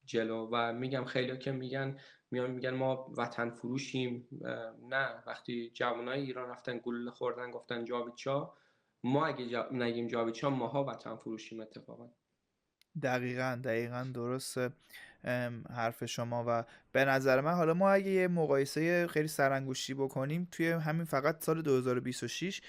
جلو. و میگم خیلی که میگن ما وطن فروشیم. نه، وقتی جوانای ایران رفتن گلوله خوردن گفتن جاویدچا، ما اگه نگیم جاویدچا ماها وطن فروشیم اتفاقا. دقیقاً درسته حرف شما. و به نظر من حالا ما اگه یه مقایسه خیلی سرانگشتی بکنیم، توی همین فقط سال 2026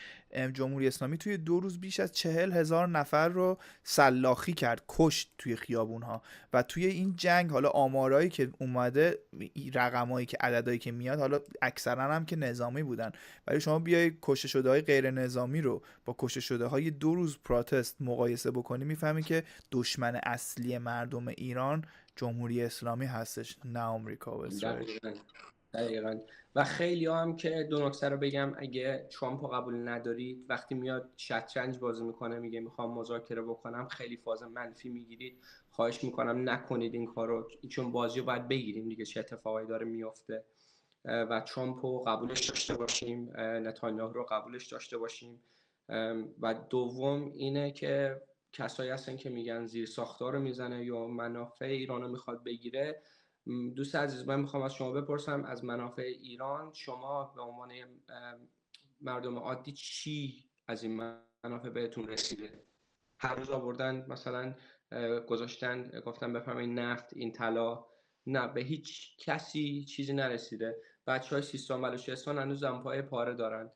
جمهوری اسلامی توی 2 روز بیش از 40,000 نفر رو سلاخی کرد، کشت توی خیابونها. و توی این جنگ حالا آمارایی که اومده، رقمایی که عددایی که میاد، حالا اکثرا هم که نظامی بودن، ولی شما بیای کشته شده های غیر نظامی رو با کشته شده های 2 روز پروتست مقایسه بکنی، میفهمی که دشمن اصلی مردم ایران جمهوری اسلامی هستش، نه آمریکا و اسرائیل. دقیقاً. و خیلی هم که دو نکته رو بگم، اگه ترامپ رو قبول ندارید، وقتی میاد شطرنج بازی میکنه میگه میخوام مذاکره بکنم، خیلی فاز منفی میگیرید. خواهش میکنم نکنید این کارو، چون بازی رو باید بگیریم دیگه چه اتفاقی داره میفته. و ترامپ رو قبولش داشته باشیم، نتانیاهو رو قبولش داشته باشیم. و دوم اینه که کسایی هستن که میگن زیر ساختار رو میزنه یا منافع ایران رو میخواد بگیره. دوست عزیز، من میخوام از شما بپرسم، از منافع ایران شما به عنوان مردم عادی چی از این منافع بهتون رسیده؟ هر روز آوردن مثلا گذاشتن گفتن بفرمایید نفت، این طلا، نه، به هیچ کسی چیزی نرسیده. بچهای سیستان بلوچستان هنوز دمپای پاره دارن.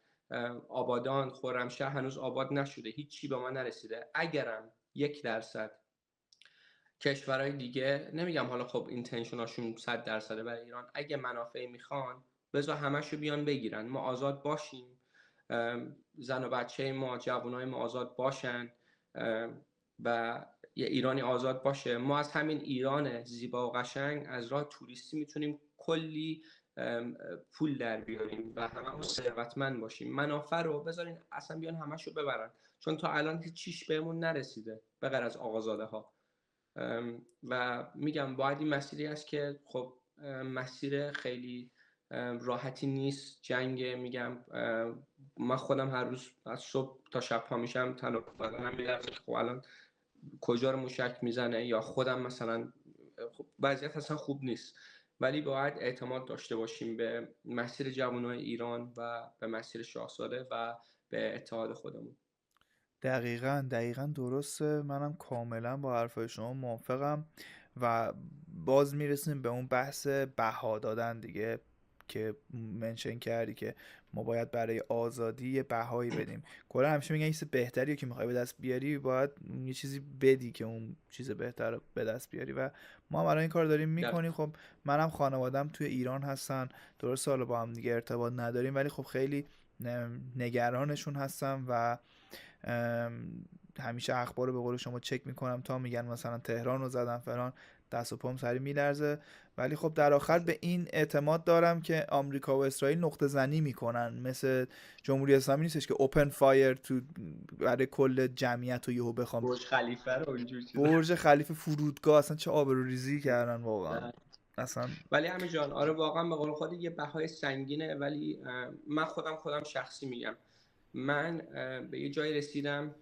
آبادان، خرمشهر هنوز آباد نشده، هیچی به ما نرسیده. اگرم 1% کشورهای دیگه، نمیگم حالا خب اینتنشناشون 100% برای ایران، اگه منافعی میخوان بذار همشو بیان بگیرن، ما آزاد باشیم، زن و بچه ما، جوانای ما آزاد باشن و یه ایرانی آزاد باشه. ما از همین ایران زیبا و قشنگ از راه توریستی میتونیم کلی پول در بیاریم و هممون ثروتمند باشیم. منافع رو بذارین اصلا بیان همشو ببرن، چون تا الان هیچ چیش بهمون نرسیده به غیر از آقازاده ها. و میگم باید این مسیری است که خب مسیر خیلی راحتی نیست جنگ. میگم من خودم هر روز از صبح تا شب پا میشم تنها بدنم میلرزه که خب الان کجا رو موشک میزنه، یا خودم مثلا خب وضعیت اصلا خوب نیست، ولی باید اعتماد داشته باشیم به مسیر جوانای ایران و به مسیر شاهزاده و به اتحاد خودمون. دقیقاً درسته، منم کاملا با حرفای شما موافقم. و باز میرسیم به اون بحث بها دادن دیگه، که منشن کردی که ما باید برای آزادی یه بهایی بدیم. کلا همیشه میگن چیز بهتری که میخوای به دست بیاری باید یه چیزی بدی که اون چیز بهتر رو به دست بیاری، و ما هم الان این کار داریم میکنیم. خب منم خانوادم توی ایران هستن، درسته حالا با هم دیگه ارتباط نداریم، ولی خب خیلی نگرانشون هستم و همیشه اخبار رو به قول شما چک میکنم تا میگن مثلا تهران رو زدن فلان، دست و پام سری میلرزه. ولی خب در آخر به این اعتماد دارم که آمریکا و اسرائیل نقطه زنی میکنن، مثل جمهوری اسلامی نیستش که اوپن فایر تو برای کل جمعیت رو یهو بخوام. برج خلیفه رو اینجور چیزا. برج خلیفه، فرودگاه، اصلا چه آبروریزی کردن واقعا نه. اصلا. ولی همین جان، آره واقعا به قول خودت یه بهای سنگینه. ولی من خودم شخصی میگم، من به یه جایی رسیدم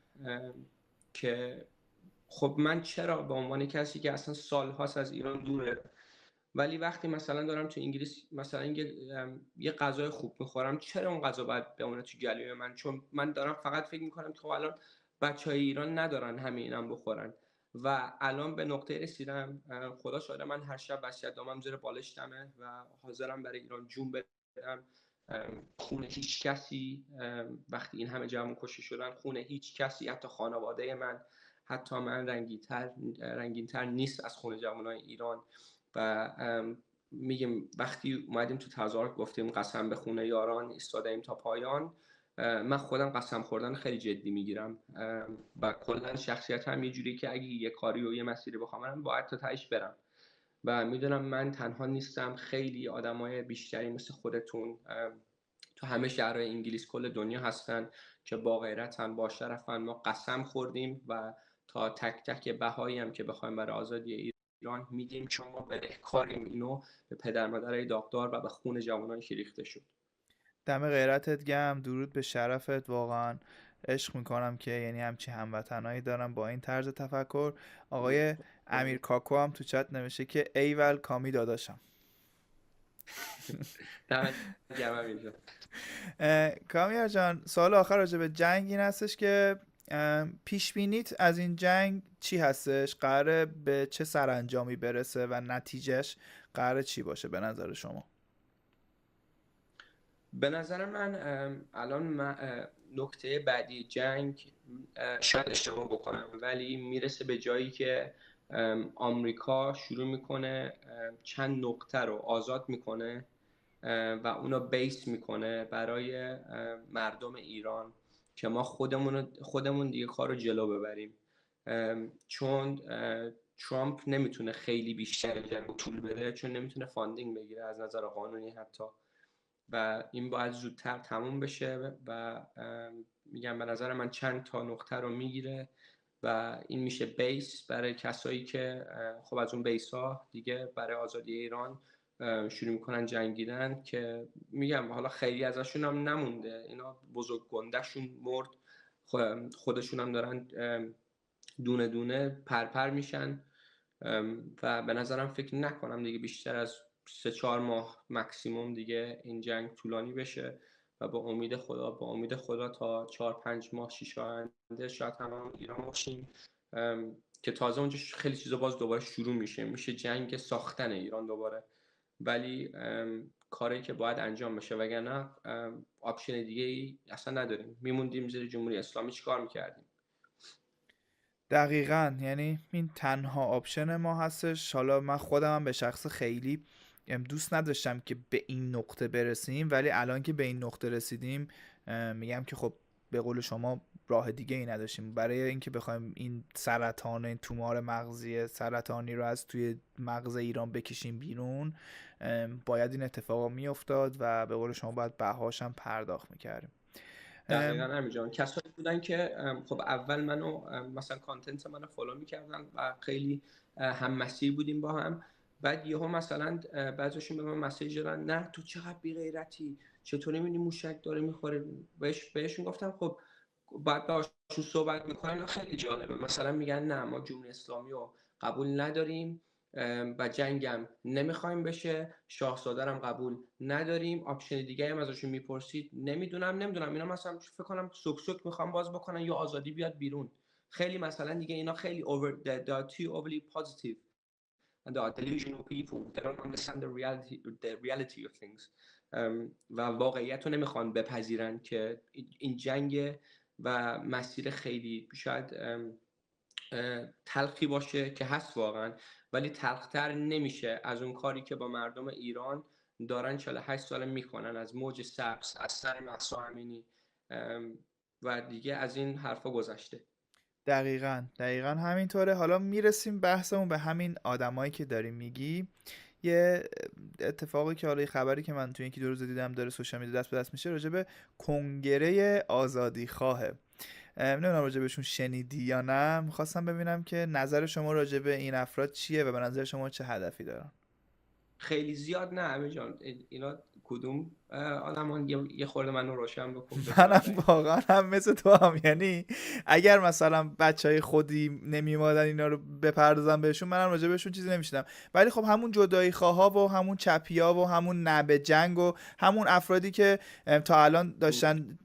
که خب من چرا به عنوان کسی که اصلا سالهاست از ایران دوره، ولی وقتی مثلا دارم تو انگلیس مثلا یه غذای خوب میخورم، چرا اون غذا باید بمونه تو گلوی من؟ چون من دارم فقط فکر میکنم که خب الان بچهای ایران ندارن همینم بخورن. و الان به نقطه رسیدم، خدا شاهده، من هر شب وصیت‌نامه‌ام زیر بالشتمه و حاضرم برای ایران جون بدم. خون هیچ کسی، وقتی این همه جوان کشته شدن، خون هیچ کسی، حتی خانواده من، حتی من رنگین‌تر نیست از خون جوانای ایران. و میگیم وقتی اومدیم تو تظاهرات گفتیم قسم به خون یاران ایستادیم تا پایان، من خودم قسم خوردن خیلی جدی میگیرم و کلا شخصیتم یه جوری که اگه یه کاری و یه مسیری بخوام برم باید تا تهش برم. و میدونم من تنها نیستم، خیلی آدمای بیشتری مثل خودتون تو همه شهرهای انگلیس، کل دنیا هستن که با غیرتن، با شرفن. ما قسم خوردیم و تا تک تک بهایی هم که بخوایم برای آزادی ایران میدیم، چون ما بدهکاریم اینو به پدر مادرای داغدار و به خون جوانان که ریخته شد. دم غیرتت گم، درود به شرفت. واقعا عشق میکنم که یعنی همچی هموطنایی دارم با این طرز تفکر. آقای امیر کاکو هم تو چت نوشته که ایول کامی داداشم. دمت گرم اینجا. کامیار جان، سوال آخر راجع به جنگ این هستش که پیش بینیت از این جنگ چی هستش؟ قراره به چه سرانجامی برسه و نتیجهش قراره چی باشه به نظر شما؟ به نظر من الان نکته بعدی جنگ، شاید اشتباه بکنم، ولی میرسه به جایی که آمریکا شروع میکنه چند نقطه رو آزاد میکنه و اونا بیس میکنه برای مردم ایران که ما خودمون دیگه کار رو جلو ببریم. چون ترامپ نمیتونه خیلی بیشتر جنگ طول بده، چون نمیتونه فاندینگ بگیره از نظر قانونی حتی، و این باید زودتر تموم بشه. و میگم به نظر من چند تا نقطه رو میگیره و این میشه بیس برای کسایی که خب از اون بیس ها دیگه برای آزادی ایران شروع میکنن جنگیدن، که میگم حالا خیلی ازشون هم نمونده، اینا بزرگ گندهشون مرد، خودشون هم دارن دونه دونه پرپر میشن. و به نظرم فکر نکنم دیگه بیشتر از 3-4 ماه مکسیموم دیگه این جنگ طولانی بشه و با امید خدا تا 4-5 ماه 6 ماه آینده شاید همون ایران باشیم، که تازه اونجا خیلی چیزا باز دوباره شروع میشه جنگ ساختن ایران دوباره. ولی کاری که باید انجام بشه، وگرنه آپشن دیگه ای اصلا نداریم، میموندیم زیر جمهوری اسلامی چیکار میکردیم. دقیقاً، یعنی این تنها آپشن ما هستش. حالا من خودم هم به شخص خیلی دوست نداشتم که به این نقطه برسیم، ولی الان که به این نقطه رسیدیم میگم که خب به قول شما راه دیگه ای نداشتیم برای اینکه بخوایم این سرطان، این تومار مغزی سرطانی رو از توی مغز ایران بکشیم بیرون. باید این اتفاقا میافتاد و به قول شما باید بهاش هم پرداخت میکردیم. دقیقا همینجان کسایی بودن که خب اول منو مثلا کانتنت منو فالو میکردن و خیلی هم مسیر بودیم با هم. بعد یهو مثلا بعضیشون به من مسیج دادن نه تو چقدر بی غیرتی، چطوری میبینی موشک داره میخوره. بهشون گفتم خب بعد باهاشون صحبت میکنن، خیلی جالبه، مثلا میگن نه ما جمهوری اسلامی رو قبول نداریم و جنگم نمیخوایم بشه، شاهزاده هم قبول نداریم. آپشن دیگه هم ازشون میپرسید نمیدونم اینا مثلا فکر کنم سوک میخوام باز بکنن یا آزادی بیاد بیرون. خیلی مثلا دیگه اینا خیلی too overly positive and they are delusional people. They don't understand the reality of things. و واقعیت رو نمیخوان بپذیرن که این جنگ و مسیر خیلی شاید تلخی باشه که هست واقعا، ولی تلختر نمیشه از اون کاری که با مردم ایران دارن 48 ساله میکنن، از موج سبز، از سر مهسا امینی و دیگه از این حرفا گذشته. دقیقاً همینطوره. حالا میرسیم بحثمون به همین آدمایی که داری میگی. یه اتفاقی که حالا یه خبری که من تو یکی دو روز دیدم داره سوشال میدیا دست به دست میشه، راجع به کنگره آزادی خواهه. نمیدونم راجع بهشون شنیدی یا نه. میخواستم ببینم که نظر شما راجع به این افراد چیه و به نظر شما چه هدفی دارن. خیلی زیاد نه همه جان. اینا کدوم آدمان؟ یه خورده منو روشن بکن بگو منم ببینم. واقعا هم مثل تو هم، یعنی اگر مثلا بچهای خودی نمیمادن اینا رو بپردازم بهشون، منم راجع بهشون چیزی نمیشدم. ولی خب همون جدایی خواها و همون چپیا و همون نبه جنگ و همون افرادی که تا الان داشتن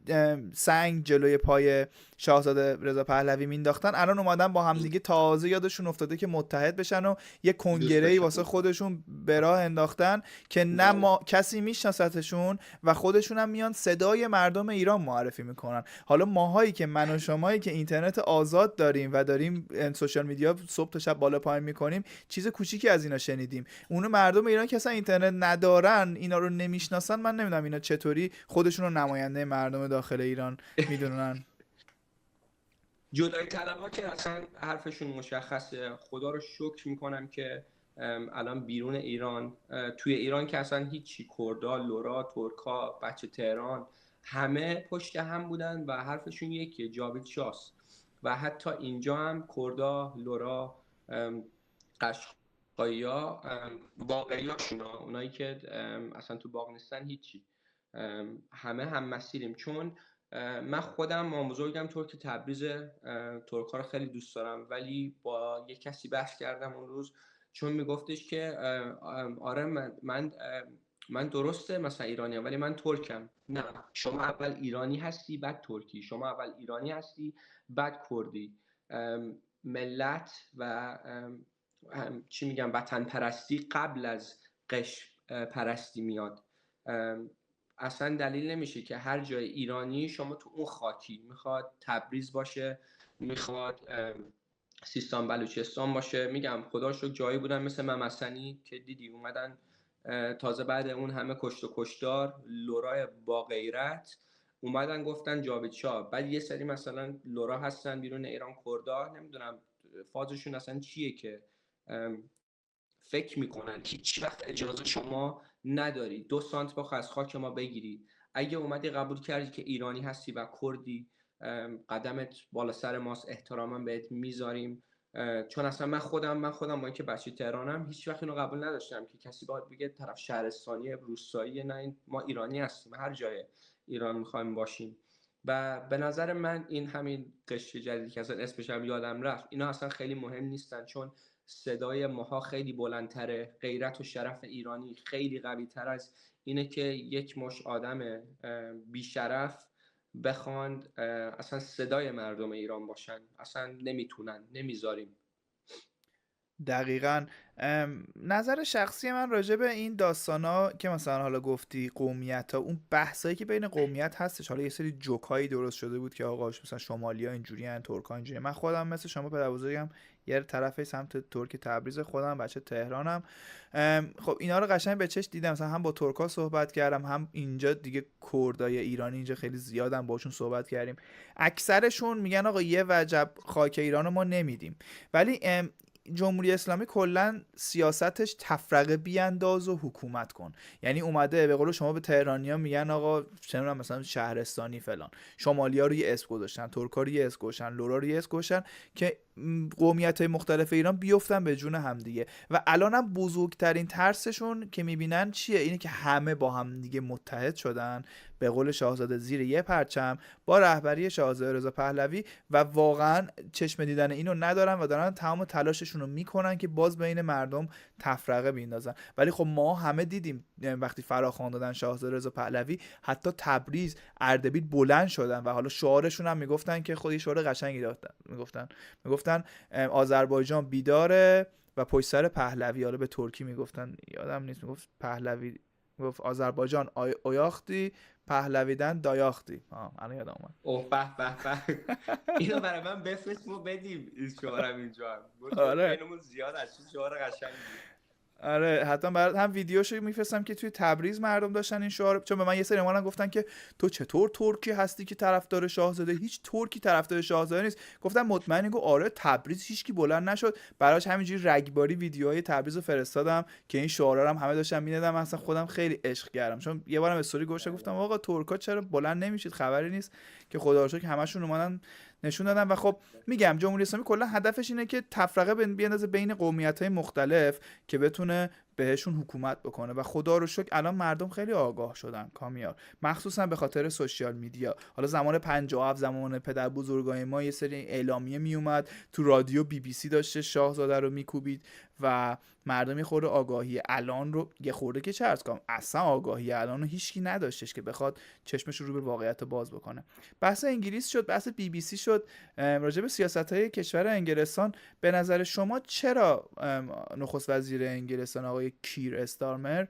سنگ جلوی پای شاهزاده رضا پهلوی مینداختن، الان اومدن با همدیگه تازه یادشون افتاده که متحد بشن و یه دوست کنگره‌ای واسه داشتم. خودشون به راه انداختن که نه بله. ما کسی میشناستشون و خودشون هم میان صدای مردم ایران معرفی میکنن. حالا ماهایی که من و شمایی که اینترنت آزاد داریم و داریم سوشال میدیا صبح تا شب بالا پایین میکنیم، چیز کوچیکی از اینا شنیدیم. اون مردم ایران که اصلا اینترنت ندارن، اینا رو نمیشناسن، من نمیدونم اینا چطوری خودشون رو نماینده مردم داخل ایران میدونن. جدای طلبها که اصلا حرفشون مشخصه. خدا رو شکر میکنم که الان بیرون ایران، توی ایران که اصلا هیچی، کردا، لورا، ترکا، بچه تهران، همه پشت هم بودن و حرفشون یکیه، جاوید شاست. و حتی اینجا هم کردا، لورا، قشقایا، واقعیاشون، اونایی که اصلا تو باغ نیستن هیچی، همه هم مسیریم. چون من خودم مام بزرگم ترک تبریز، ترک‌ها رو خیلی دوست دارم. ولی با یک کسی بحث کردم اون روز، چون میگفتش که آره من درسته مثلا ایرانیم ولی من ترکم. نه، شما اول ایرانی هستی بعد ترکی، شما اول ایرانی هستی بعد کردی. ملت و چی میگم، وطن پرستی قبل از قش پرستی میاد. اصلا دلیل نمیشه که هر جای ایرانی شما تو اون خاکی، میخواد تبریز باشه، میخواد سیستان بلوچستان باشه. میگم خدا رو شکر جایی بودن مثل ممسنی که دیدی اومدن تازه بعد اون همه کشت و کشتار، لورای با غیرت اومدن گفتن جاوید شاه. بعد یه سری مثلا لورا هستن بیرون ایران، کردا، نمیدونم فازشون اصلا چیه که فکر میکنن هیچ وقت اجازه شما نداری 2 سانت با از خاک ما بگیری. اگه اومدی قبول کردی که ایرانی هستی و کردی، قدمت بالا سر ماست، احتراما بهت میذاریم. چون اصلا من خودم با اینکه بچه تهرانم، هیچ وقت اینو قبول نداشتم که کسی باید بگه طرف شهرستانی روستایی. نه، ما ایرانی هستیم، هر جای ایران میخوایم باشیم. و به نظر من این همین قشر جدیدی که اصلا اسمش هم یادم رفت، اینا اصلا خیلی مهم نیستن، چون صدای ماها خیلی بلندتره. غیرت و شرف ایرانی خیلی قوی تر از اینه که یک مش آدم بیشرف بخواند اصلا صدای مردم ایران باشن. اصلا نمیتونن، نمیذاریم. دقیقاً. نظر شخصی من راجع به این داستانا که مثلا حالا گفتی قومیت ها، اون بحثایی که بین قومیت هستش، حالا یه سری جوکایی درست شده بود که آقا مثلا شمالی ها اینجوری ان، ترک ها اینجوری. من خودم مثل شما پدر بزرگم یه طرفه سمت ترک تبریز، خودم بچه تهرانم. خب اینا رو قشنگ به چش دیدم، مثلا هم با ترکا صحبت کردم، هم اینجا دیگه کردای ایرانی اینجا خیلی زیادن، باشون صحبت کردیم. اکثرشون میگن آقا یه وجب خاک ایرانو ما نمیدیم. ولی جمهوری اسلامی کلا سیاستش تفرقه بیانداز و حکومت کن. یعنی اومده به قول شما به تهرانیا میگن آقا چه مثلا شهرستانی فلان، شمالیا رو یه اسم گذاشتن، ترکا رو یه اسم گذاشتن، لورا رو یه اسم گذاشتن که قومیت‌های مختلف ایران بیفتن به جون همدیگه. و الانم بزرگترین ترسشون که میبینن چیه؟ اینه که همه با هم دیگه متحد شدن به قول شاهزاده زیر یه پرچم با رهبری شاهزاده رضا پهلوی، و واقعا چشم دیدن اینو ندارن و دارن تمام تلاششون رو میکنن که باز بین مردم تفرقه بیندازن. ولی خب ما همه دیدیم وقتی فراخوان دادن شاهزاده رضا پهلوی، حتی تبریز، اردبیل بلند شدن و حالا شعارشون هم میگفتن که خودی شعار قشنگی داشتن، میگفتن آذربایجان بیداره و پشت سر پهلوی. حالا به ترکی میگفتن یادم نیست، میگفت پهلوی، گفت آذربایجان اویاختی، پهلویدن دایاختی. الان یادم اومد. اوه به به به. اینو برای من بفرست ما بدیم این شعارم اینجا هم. چون آره بینمون زیاد از چیز شعار قشنگی. آره حتما برات هم ویدیوشو میفرستم که توی تبریز مردم داشتن این شعار، چون به من یه سری اومدن گفتن که تو چطور ترکی هستی که طرفدار شاهزاده؟ هیچ ترکی طرفدار شاهزاده نیست. گفتم مطمئنی؟ گفت آره تبریز هیچکی بلند نشد. براش همینجوری رگباری ویدیوهای تبریز رو فرستادم که این شعارا رو هم همه داشتن میدادم. اصلا خودم خیلی عشق کردم، چون یه بارم استوری گوشه گفتم آقا ترکا چرا بلند نمیشید؟ خبری نیست که خدا رو شکر همشون اومدن نشون دادن. و خب میگم جمهوری اسلامی کلا هدفش اینه که تفرقه بیندازه بین قومیت‌های مختلف که بتونه بهشون حکومت بکنه. و خدا رو شکر الان مردم خیلی آگاه شدن کامیار، مخصوصا به خاطر سوشیال میدیا. حالا زمان 57 زمان پدر بزرگای ما یه سری اعلامیه میومد تو رادیو، بی بی سی داشته شاهزاده رو میکوبید و مردم یه خورده آگاهی الان رو، یه خورده که چه عرض کنم، اصلا آگاهی الان رو هیچکی نداشتش که بخواد چشمش رو به واقعیت باز بکنه. بحث انگلیس شد، بحث بی بی سی شد، راجع به سیاست‌های کشور انگلستان. به نظر شما چرا نخست وزیر انگلستان آقای کیر استارمر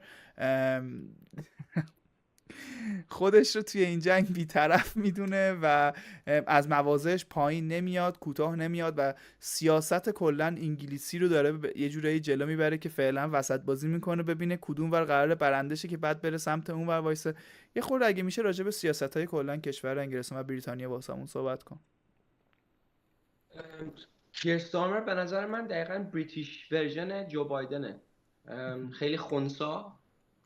خودش رو توی این جنگ بیطرف میدونه و از مواضعش پایین نمیاد، کوتاه نمیاد و سیاست کلا انگلیسی رو داره یه جورایی جلو میبره که فعلا وسط بازی میکنه ببینه کدوم ور قراره برنده شه که بعد بره سمت اون ور وایسه. یه خورده اگه میشه راجع به سیاست‌های کلا کشور انگلستان و بریتانیا واسمون صحبت کن. کیر استارمر به نظر من دقیقاً بریتیش ورژن جو بایدنه. خیلی خنثی،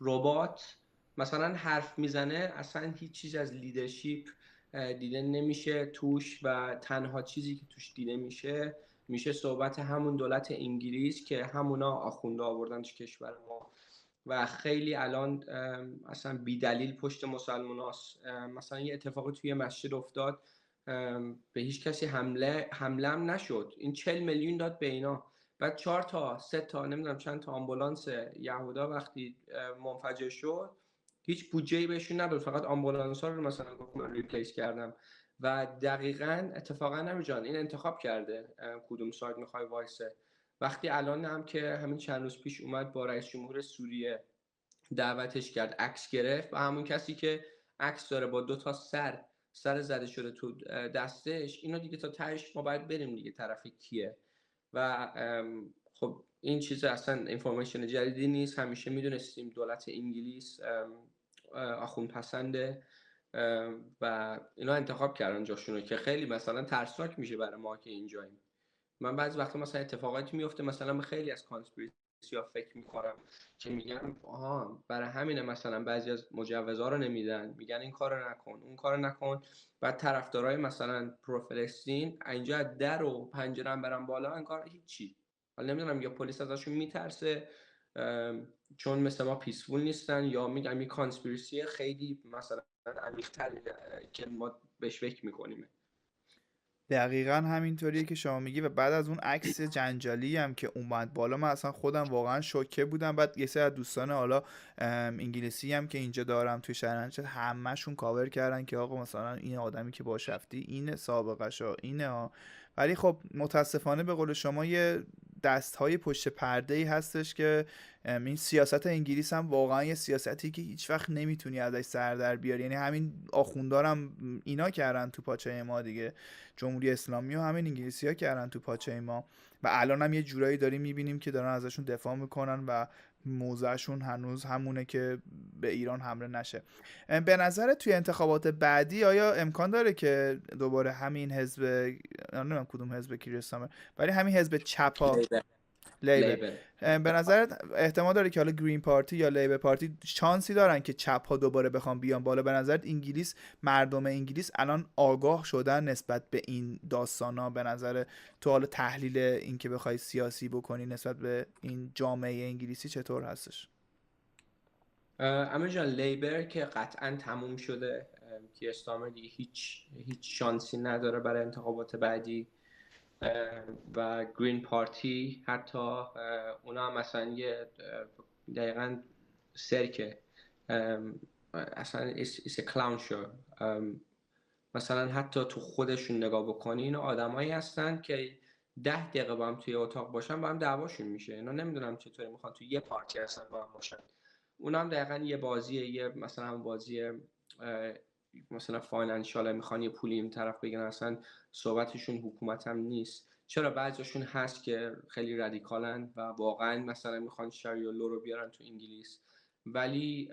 ربات، مثلا حرف میزنه اصلا هیچ چیز از لیدرشپ دیده نمیشه توش و تنها چیزی که توش دیده میشه صحبت همون دولت انگلیس که همونا آخونده آوردن تو کشور ما و خیلی الان اصلا بی دلیل پشت مسلمان هاست. مثلا یه اتفاقی توی مسجد افتاد، به هیچ کسی حمله هم نشد، این 40 میلیون داد به اینا. بعد 4 تا 3 تا نمیدونم چند تا آمبولانس یهودا وقتی منفجر شد هیچ بودجه‌ای بهشون نداد، فقط آمبولانس ها رو مثلا گفت من ریپلیس کردم. و دقیقاً اتفاقا نمیجان این انتخاب کرده کدوم سایت میخوای وایسه. وقتی الان هم که همین چند روز پیش اومد با رئیس جمهور سوریه دعوتش کرد، عکس گرفت و همون کسی که عکس داره با 2 تا سر زده شده تو دستش، اینو دیگه تا تهش ما باید بریم دیگه طرف کیه. و خب این چیز اصلا اینفورمیشن جدیدی نیست، همیشه میدونستیم دولت انگلیس آخوند پسنده و اینا انتخاب کردن جاشونو که خیلی مثلا ترسناک میشه برای ما که اینجاییم. من بعضی وقتا مثلا اتفاقاتی میفته مثلا به خیلی از کانسپیرسی ها فکر میکنم که میگم آها برای همینه مثلا بعضی از مجوزها رو نمیدن، میگن این کارو نکن اون کارو نکن. بعد طرفدارای مثلا پرو فلسطین اینجا در و پنجره هم برن بالا انگار هیچی. حالا نمیدونم یا پلیس ازشون میترسه چون مثل ما پیسفول نیستن، یا میگم این کانسپیرسی خیلی مثلا عمیق‌تر که ما بهش فکر میکنیم. دقیقا همینطوریه که شما میگی. و بعد از اون عکس جنجالی هم که اومد بالا من اصلا خودم واقعا شوکه بودم. بعد یه سری از دوستان حالا انگلیسی هم که اینجا دارم توی شهرنشت همه‌شون کاور کردن که آقا مثلا این آدمی که باش رفتی اینه سابقش ها اینه ها. ولی خب متاسفانه به قول شما یه دستهای پشت پرده ای هستش که این سیاست انگلیس هم واقعا یه سیاستی که هیچ وقت نمیتونی ازش سر در بیاری. یعنی همین آخوندارم اینا کردن تو پاچه ما دیگه، جمهوری اسلامی و همین انگلیسی ها کردن تو پاچه ما. و الان هم یه جورایی داریم میبینیم که دارن ازشون دفاع میکنن و موضعشون هنوز همونه که به ایران حمله نشه. به نظر توی انتخابات بعدی آیا امکان داره که دوباره همین حزب، نمیدونم کدوم حزب کریستامر، ولی همین حزب چپا، لیبر، لیبر. به نظرت احتمال داره که حالا گرین پارتی یا لیبر پارتی شانسی دارن که چپ ها دوباره بخوام بیان بالا؟ به نظرت انگلیس، مردم انگلیس الان آگاه شدن نسبت به این داستانا؟ به نظر تو حالا تحلیل این که بخوای سیاسی بکنی نسبت به این جامعه انگلیسی چطور هستش؟ اما جان لیبر که قطعا تموم شده، که استارمر دیگه هیچ شانسی نداره برای انتخابات بعدی. و گرین پارتی حتی اونا هم مثلا یه دقیقا سرکه، اصلا it's a clown show. مثلا حتی تو خودشون نگاه بکنی اینا آدمایی هستن که 10 دقیقه با هم توی اتاق باشن با هم دعواشون میشه. اینا نمیدونم چطوری میخوان توی یه پارتی هستن با هم باشن. اونا هم دقیقا یه بازیه، یه مثلا هم بازی مثلا فاینانشال میخوان یه پولی این طرف بگن، اصلا صحبتشون حکومت هم نیست. چرا بعضیشون هست که خیلی رادیکالن و واقعا مثلا میخوان شریع لو رو بیارن تو انگلیس، ولی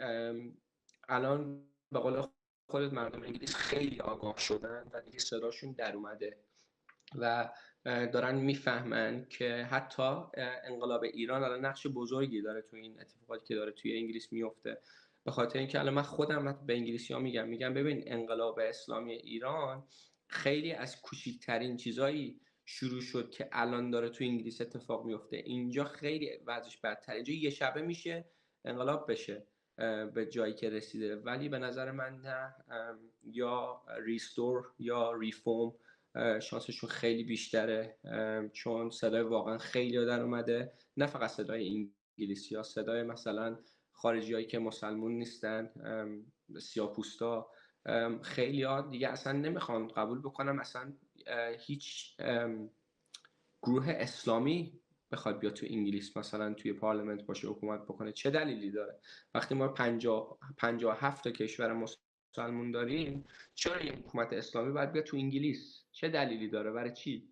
الان به قول خودت مردم انگلیس خیلی آگاه شدن و دیگه صداشون در اومده و دارن میفهمن که حتی انقلاب ایران الان نقش بزرگی داره تو این اتفاقاتی که داره توی انگلیس میفته. به خاطر اینکه الان من خودم به انگلیسی ها میگم ببین انقلاب اسلامی ایران خیلی از کوچکترین چیزایی شروع شد که الان داره تو انگلیس اتفاق میفته. اینجا خیلی وضعش بدتره، اینجا یه شبه میشه انقلاب بشه به جایی که رسیده، ولی به نظر من نه، یا ریستور یا ریفورم شانسشون خیلی بیشتره، چون صدای واقعا خیلی در اومده، نه فقط صدای انگلیسی ها، صدای مثلا خارجی هایی که مسلمون نیستن، سیاه‌پوستا، خیلی ها دیگه اصلا نمیخوان قبول بکنم اصلا هیچ گروه اسلامی بخواد بیاد تو انگلیس مثلا توی پارلمنت باشه حکومت بکنه. چه دلیلی داره؟ وقتی ما 57 تا کشور مسلمون داریم، چرا یه حکومت اسلامی باید بیاد تو انگلیس؟ چه دلیلی داره؟ برای چی؟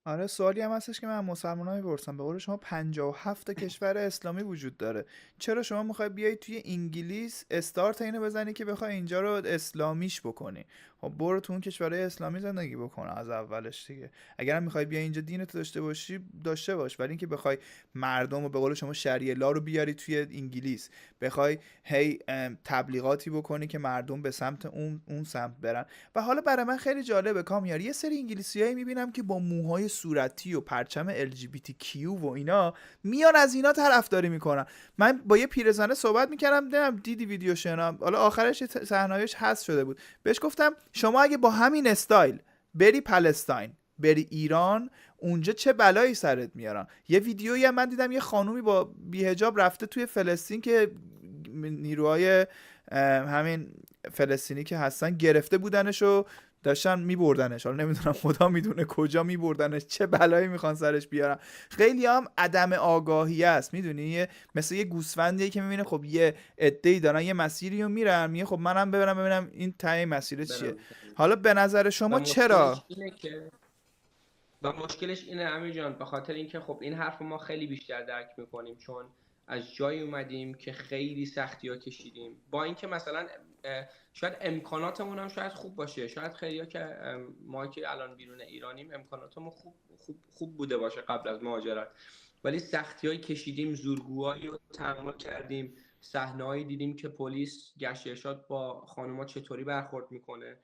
آره، سوالی هم هستش که من مسلمان‌ها می‌پرسم. به قول شما 57 تا کشور اسلامی وجود داره، چرا شما میخوای بیای توی انگلیس استارت اینو بزنی که بخوای اینجا رو اسلامیش بکنی؟ خب برو تو اون کشورهای اسلامی زندگی بکن از اولش دیگه. اگرم میخوای بیای اینجا دینتو داشته باشی داشته باش، ولی اینکه بخوای مردم رو به قول شما شریعه لا رو بیاری توی انگلیس، بخوای هی تبلیغاتی بکنی که مردم به سمت اون سمت برن. و حالا برای من خیلی جالبه کامیار، یه سری انگلیسیایی میبینم که با موهای صورتی و پرچم LGBTQ و اینا میان از اینا طرفداری میکنن. من با یه پیرزنه صحبت میکردم، دیدم دیدی ویدیو شنام، حالا آخرش صحنه‌اش حذف شده بود، بهش گفتم شما اگه با همین استایل بری پلستاین، بری ایران، اونجا چه بلایی سرت میارن. یه ویدیویی هم من دیدم، یه خانومی با بی‌حجاب رفته توی فلسطین که نیروهای همین فلسطینی که هستن گرفته بودنش و داشتن میبردنش، حالا نمیدونم خدا میدونه کجا میبردنش، چه بلایی میخوان سرش بیارن. خیلی هم عدم آگاهی است، میدونی، مثل یه گوسفندیه که میبینه خب یه عده‌ای دارن یه مسیری رو میرن، میگه خب منم ببینم این ته مسیر چیه. حالا به نظر و شما مشکلش چرا؟ اینه که و مشکلش اینه امیر جان، به خاطر اینکه خب این حرف ما خیلی بیشتر درک میکنیم، چون از جایی اومدیم که خیلی سختی ها کشیدیم، با اینکه مثلا شاید امکاناتمون هم شاید خوب باشه، شاید خیلی ها که ما که الان بیرون ایرانیم امکاناتمون خوب بوده باشه قبل از مهاجرت، ولی سختی های کشیدیم، زورگوهایی رو تحمل کردیم، صحنه‌ای دیدیم که پلیس گشت ارشاد با خانوما چطوری برخورد میکنه،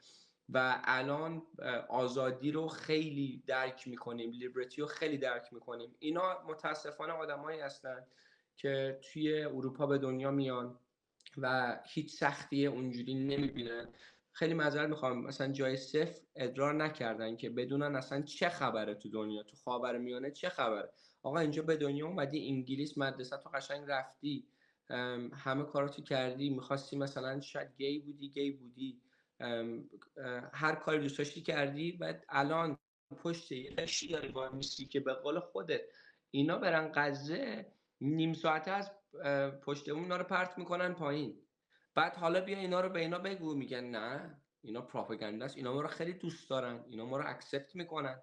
و الان آزادی رو خیلی درک میکنیم، لیبرتی رو خیلی درک میکنیم. اینا متاسفانه آدمایی هستن که توی اروپا به دنیا میان و هیچ سختی اونجوری نمیبینن. خیلی معذرت میخوام، مثلا جای صفر ادرار نکردن که بدونن اصلا چه خبره تو دنیا، تو خاورمیانه چه خبره. آقا اینجا به دنیا اومدی، انگلیس، مدرسه تو قشنگ رفتی، همه کاراتو کردی، میخواستی مثلا شاید گی بودی، هر کاری دوست داشتی کردی، و الان پشت یه قشی داری وای میسی که به قول خودت اینا برن غزه، نیم ساعته از پشت اونا رو پرت میکنن پایین. بعد حالا بیا اینا رو به اینا بگو، میگن نه اینا پروپاگاندا است، اینا ما رو خیلی دوست دارن، اینا ما رو اکسپت میکنن.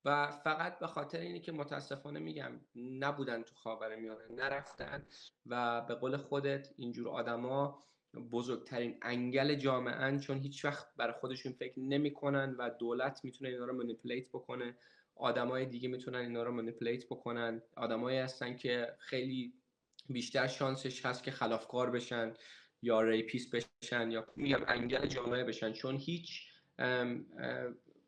و فقط به خاطر اینی که متاسفانه میگم نبودن تو خاورمیانه، نرفتن، و به قول خودت اینجور آدما بزرگترین انگل جامعه‌ان، چون هیچ وقت برای خودشون فکر نمیکنن و دولت میتونه اینا رو منیپولیت بکنه، آدمای دیگه میتونن اینا رو منیپولیت بکنن، آدمایی هستن که خیلی بیشتر شانسش هست که خلافکار بشن یا ریپیست بشن یا میگم انگل جامعه بشن، چون هیچ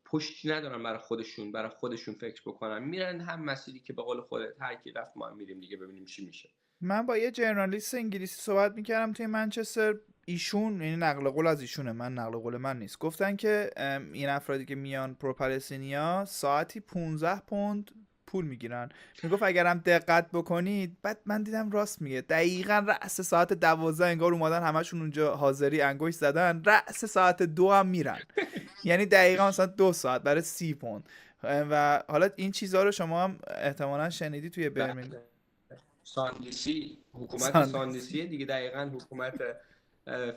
پشتی ندارن برای خودشون فکر بکنن، میرن هم مسیری که به قول خودت هر کی رفت ما هم میریم دیگه ببینیم چی میشه. من با یه ژورنالیست انگلیسی صحبت میکردم توی منچستر، ایشون، یعنی نقل قول از ایشونه، من نقل قول من نیست، گفتن که این افرادی که میان پروپالستینیا ساعتی 15 پوند پول میگیرن. میگفت اگرم دقت بکنید، بعد من دیدم راست میگه، دقیقا رأس ساعت 12 انگار اومدن همشون اونجا حاضری انگشت زدن، رأس ساعت 2 هم میرن، یعنی دقیقا مثلا 2 ساعت برای 30 پوند. و حالا این چیزها رو شما هم احتمالا شنیدی توی برمنگام. ساندیسی، حکومت ساندیسی دیگه، دقیقاً حکومت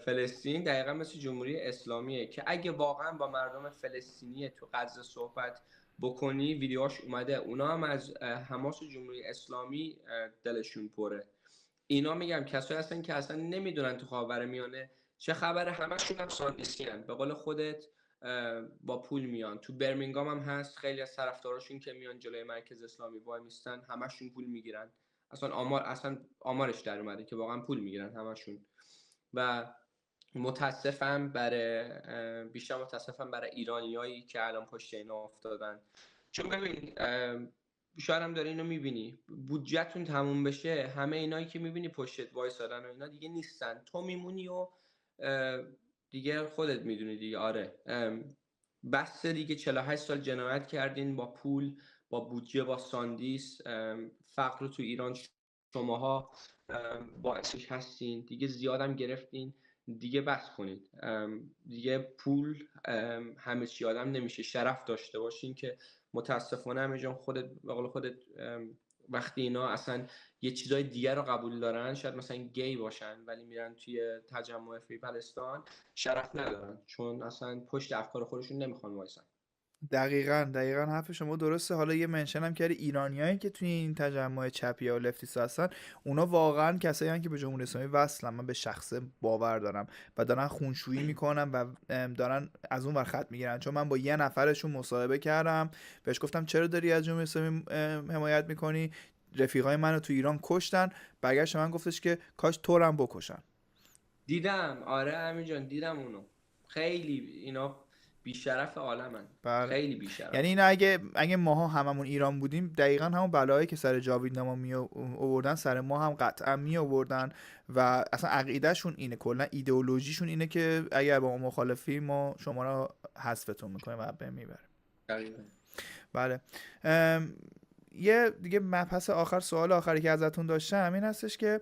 فلسطین دقیقا مثل جمهوری اسلامیه که اگه واقعا با مردم فلسطینی تو غزه صحبت بکنی، ویدیوهاش اومده، اونا هم از حماس و جمهوری اسلامی دلشون پره. اینا میگم کسایی هستن که اصلا نمیدونن تو خاورمیانه چه خبره، همشون هم ساندیسیان به قول خودت، با پول میان. تو برمینگام هم هست خیلی از طرفداراشون که میان جلوی مرکز اسلامی وای میستن، همشون پول میگیرن. اصلا آمارش در اومده که واقعا پول میگیرن همشون. و بیشتر متاسفم برای ایرانیایی که الان پشت اینا افتادن. چون ببین شاید هم داری اینو میبینی، بودجهتون تموم بشه، همه اینایی که میبینی پشتت وایسادن و اینا دیگه نیستن، تو میمونی و دیگه خودت میدونی دیگه. آره بس دیگه 48 سال جنایت کردین با پول، با بودجه، با ساندیس. فقر تو ایران شماها باعثش هستین دیگه، زیادم گرفتین دیگه، بس کنید دیگه. پول همه چی آدم نمیشه. شرف داشته باشین که متاسفانه همه جان خودت به قول خودت وقتی اینا اصلا یه چیزای دیگر رو قبول دارن، شاید مثلا گی باشن ولی میرن توی تجمع فری پلستان، شرف ندارن چون اصلا پشت افکار خودشون نمیخوان وایسن. دقیقاً حرف شما درسته. حالا یه منشن هم کردی ایرانیایی که توی این تجمع چپیا و لفتیس هستن، اونا واقعا کسایی هستن که به جمهوری اسلامی وصلن. من به شخصه باور دارم و دارن خونشویی میکنن و دارن از اون ور خط میگیرن. چون من با یه نفرشون مصاحبه کردم، بهش گفتم چرا داری از جمهوری اسلامی حمایت میکنی؟ رفیقای منو تو ایران کشتن. برگشت من گفتش که کاش تورم بکشن. دیدم، آره امین جان دیدم اونو. خیلی اینا بیشرف عالمن، بله. خیلی بیشرف. یعنی این اگه ماها هممون ایران بودیم، دقیقا همون بلایی که سر جاوید نما می آوردن سر ما هم قطعا می آوردن. و اصلا عقیدهشون اینه، کلا ایدئولوژیشون اینه که اگر با ما مخالفی ما شما رو حذفتون میکنیم و بهم میبریم. بله. یه دیگه مبحث آخر، سوال آخری که ازتون داشتم این هستش که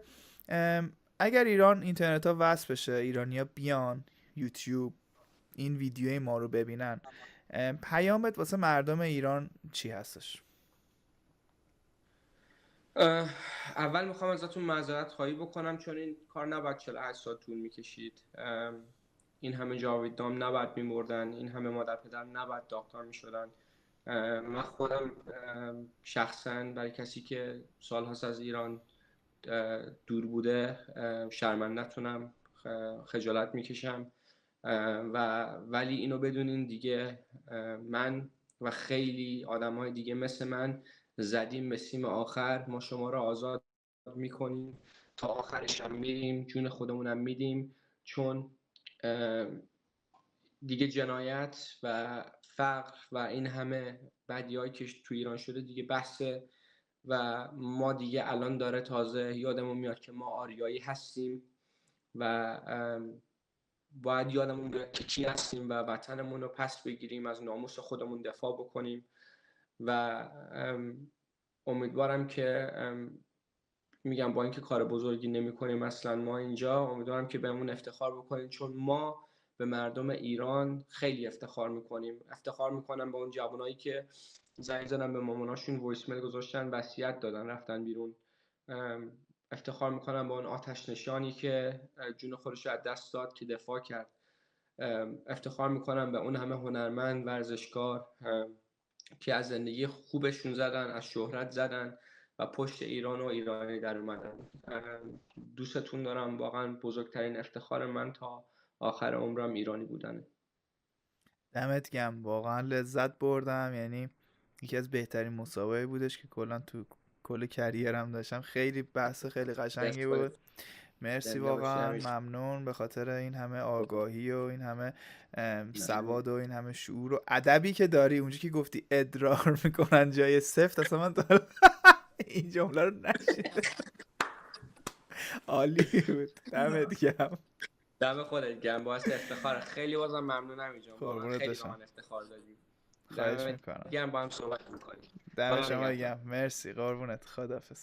اگر ایران اینترنت ها وصل بشه، ایرانیا بیان یوتیوب این ویدیوی ما رو ببینن، پیامت واسه مردم ایران چی هستش؟ اول میخوام ازتون معذرت خواهی بکنم چون این کار نباید 48 ساعت طول میکشید. این همه جاوید نام نباید میمردن، این همه مادر پدر نباید داغدار میشدن. من خودم شخصا برای کسی که سالهاست از ایران دور بوده شرمنده‌تونم، خجالت میکشم. ولی اینو بدونین دیگه من و خیلی آدم‌های دیگه مثل من زدیم به سیم آخر. ما شما رو آزاد میکنیم، تا آخرش هم میریم، جون خودمونم میدیم، چون دیگه جنایت و فقر و این همه بدیایی که تو ایران شده دیگه بحثه. و ما دیگه الان داره تازه یادمون میاد که ما آریایی هستیم و باید یادمون بیاد که کی هستیم و وطنمون رو پس بگیریم، از ناموس خودمون دفاع بکنیم. و امیدوارم که میگم با اینکه کار بزرگی نمی کنیم اصلا ما اینجا، امیدوارم که بهمون افتخار بکنیم، چون ما به مردم ایران خیلی افتخار میکنیم. افتخار میکنم به اون جوانایی که زنگ زدن به ماماناشون، وایس میل گذاشتن، وصیت دادن، رفتن بیرون. افتخار میکنم به اون آتش نشانی که جون خودش رو از دست داد که دفاع کرد. افتخار میکنم به اون همه هنرمند، ورزشکار که از زندگی خوبشون زدن، از شهرت زدن و پشت ایران و ایرانی در اومدن. دوستتون دارم، واقعا بزرگترین افتخار من تا آخر عمرم ایرانی بودنه. دمت گرم، واقعا لذت بردم. یعنی یکی از بهترین مسابقه بودش که کلا تو کل کریرم داشتم. خیلی بحث خیلی قشنگی بود. مرسی، واقعا ممنون به خاطر این همه آگاهی و این همه سواد و این همه شعور و ادبی که داری. اونجا که گفتی ادرار میکنن جای سفت، اصلا من این جمله رو نشیدم. عالی بود، دمت گرم. دم خودت گرم، باعث افتخار. خیلی بازم ممنونم اینجا، واقعا خیلی به من افتخار دادی. خواهش میکنم. گرم، با هم صحبت میکنیم. دم شما گرم، مرسی، قربونت، خداحافظ.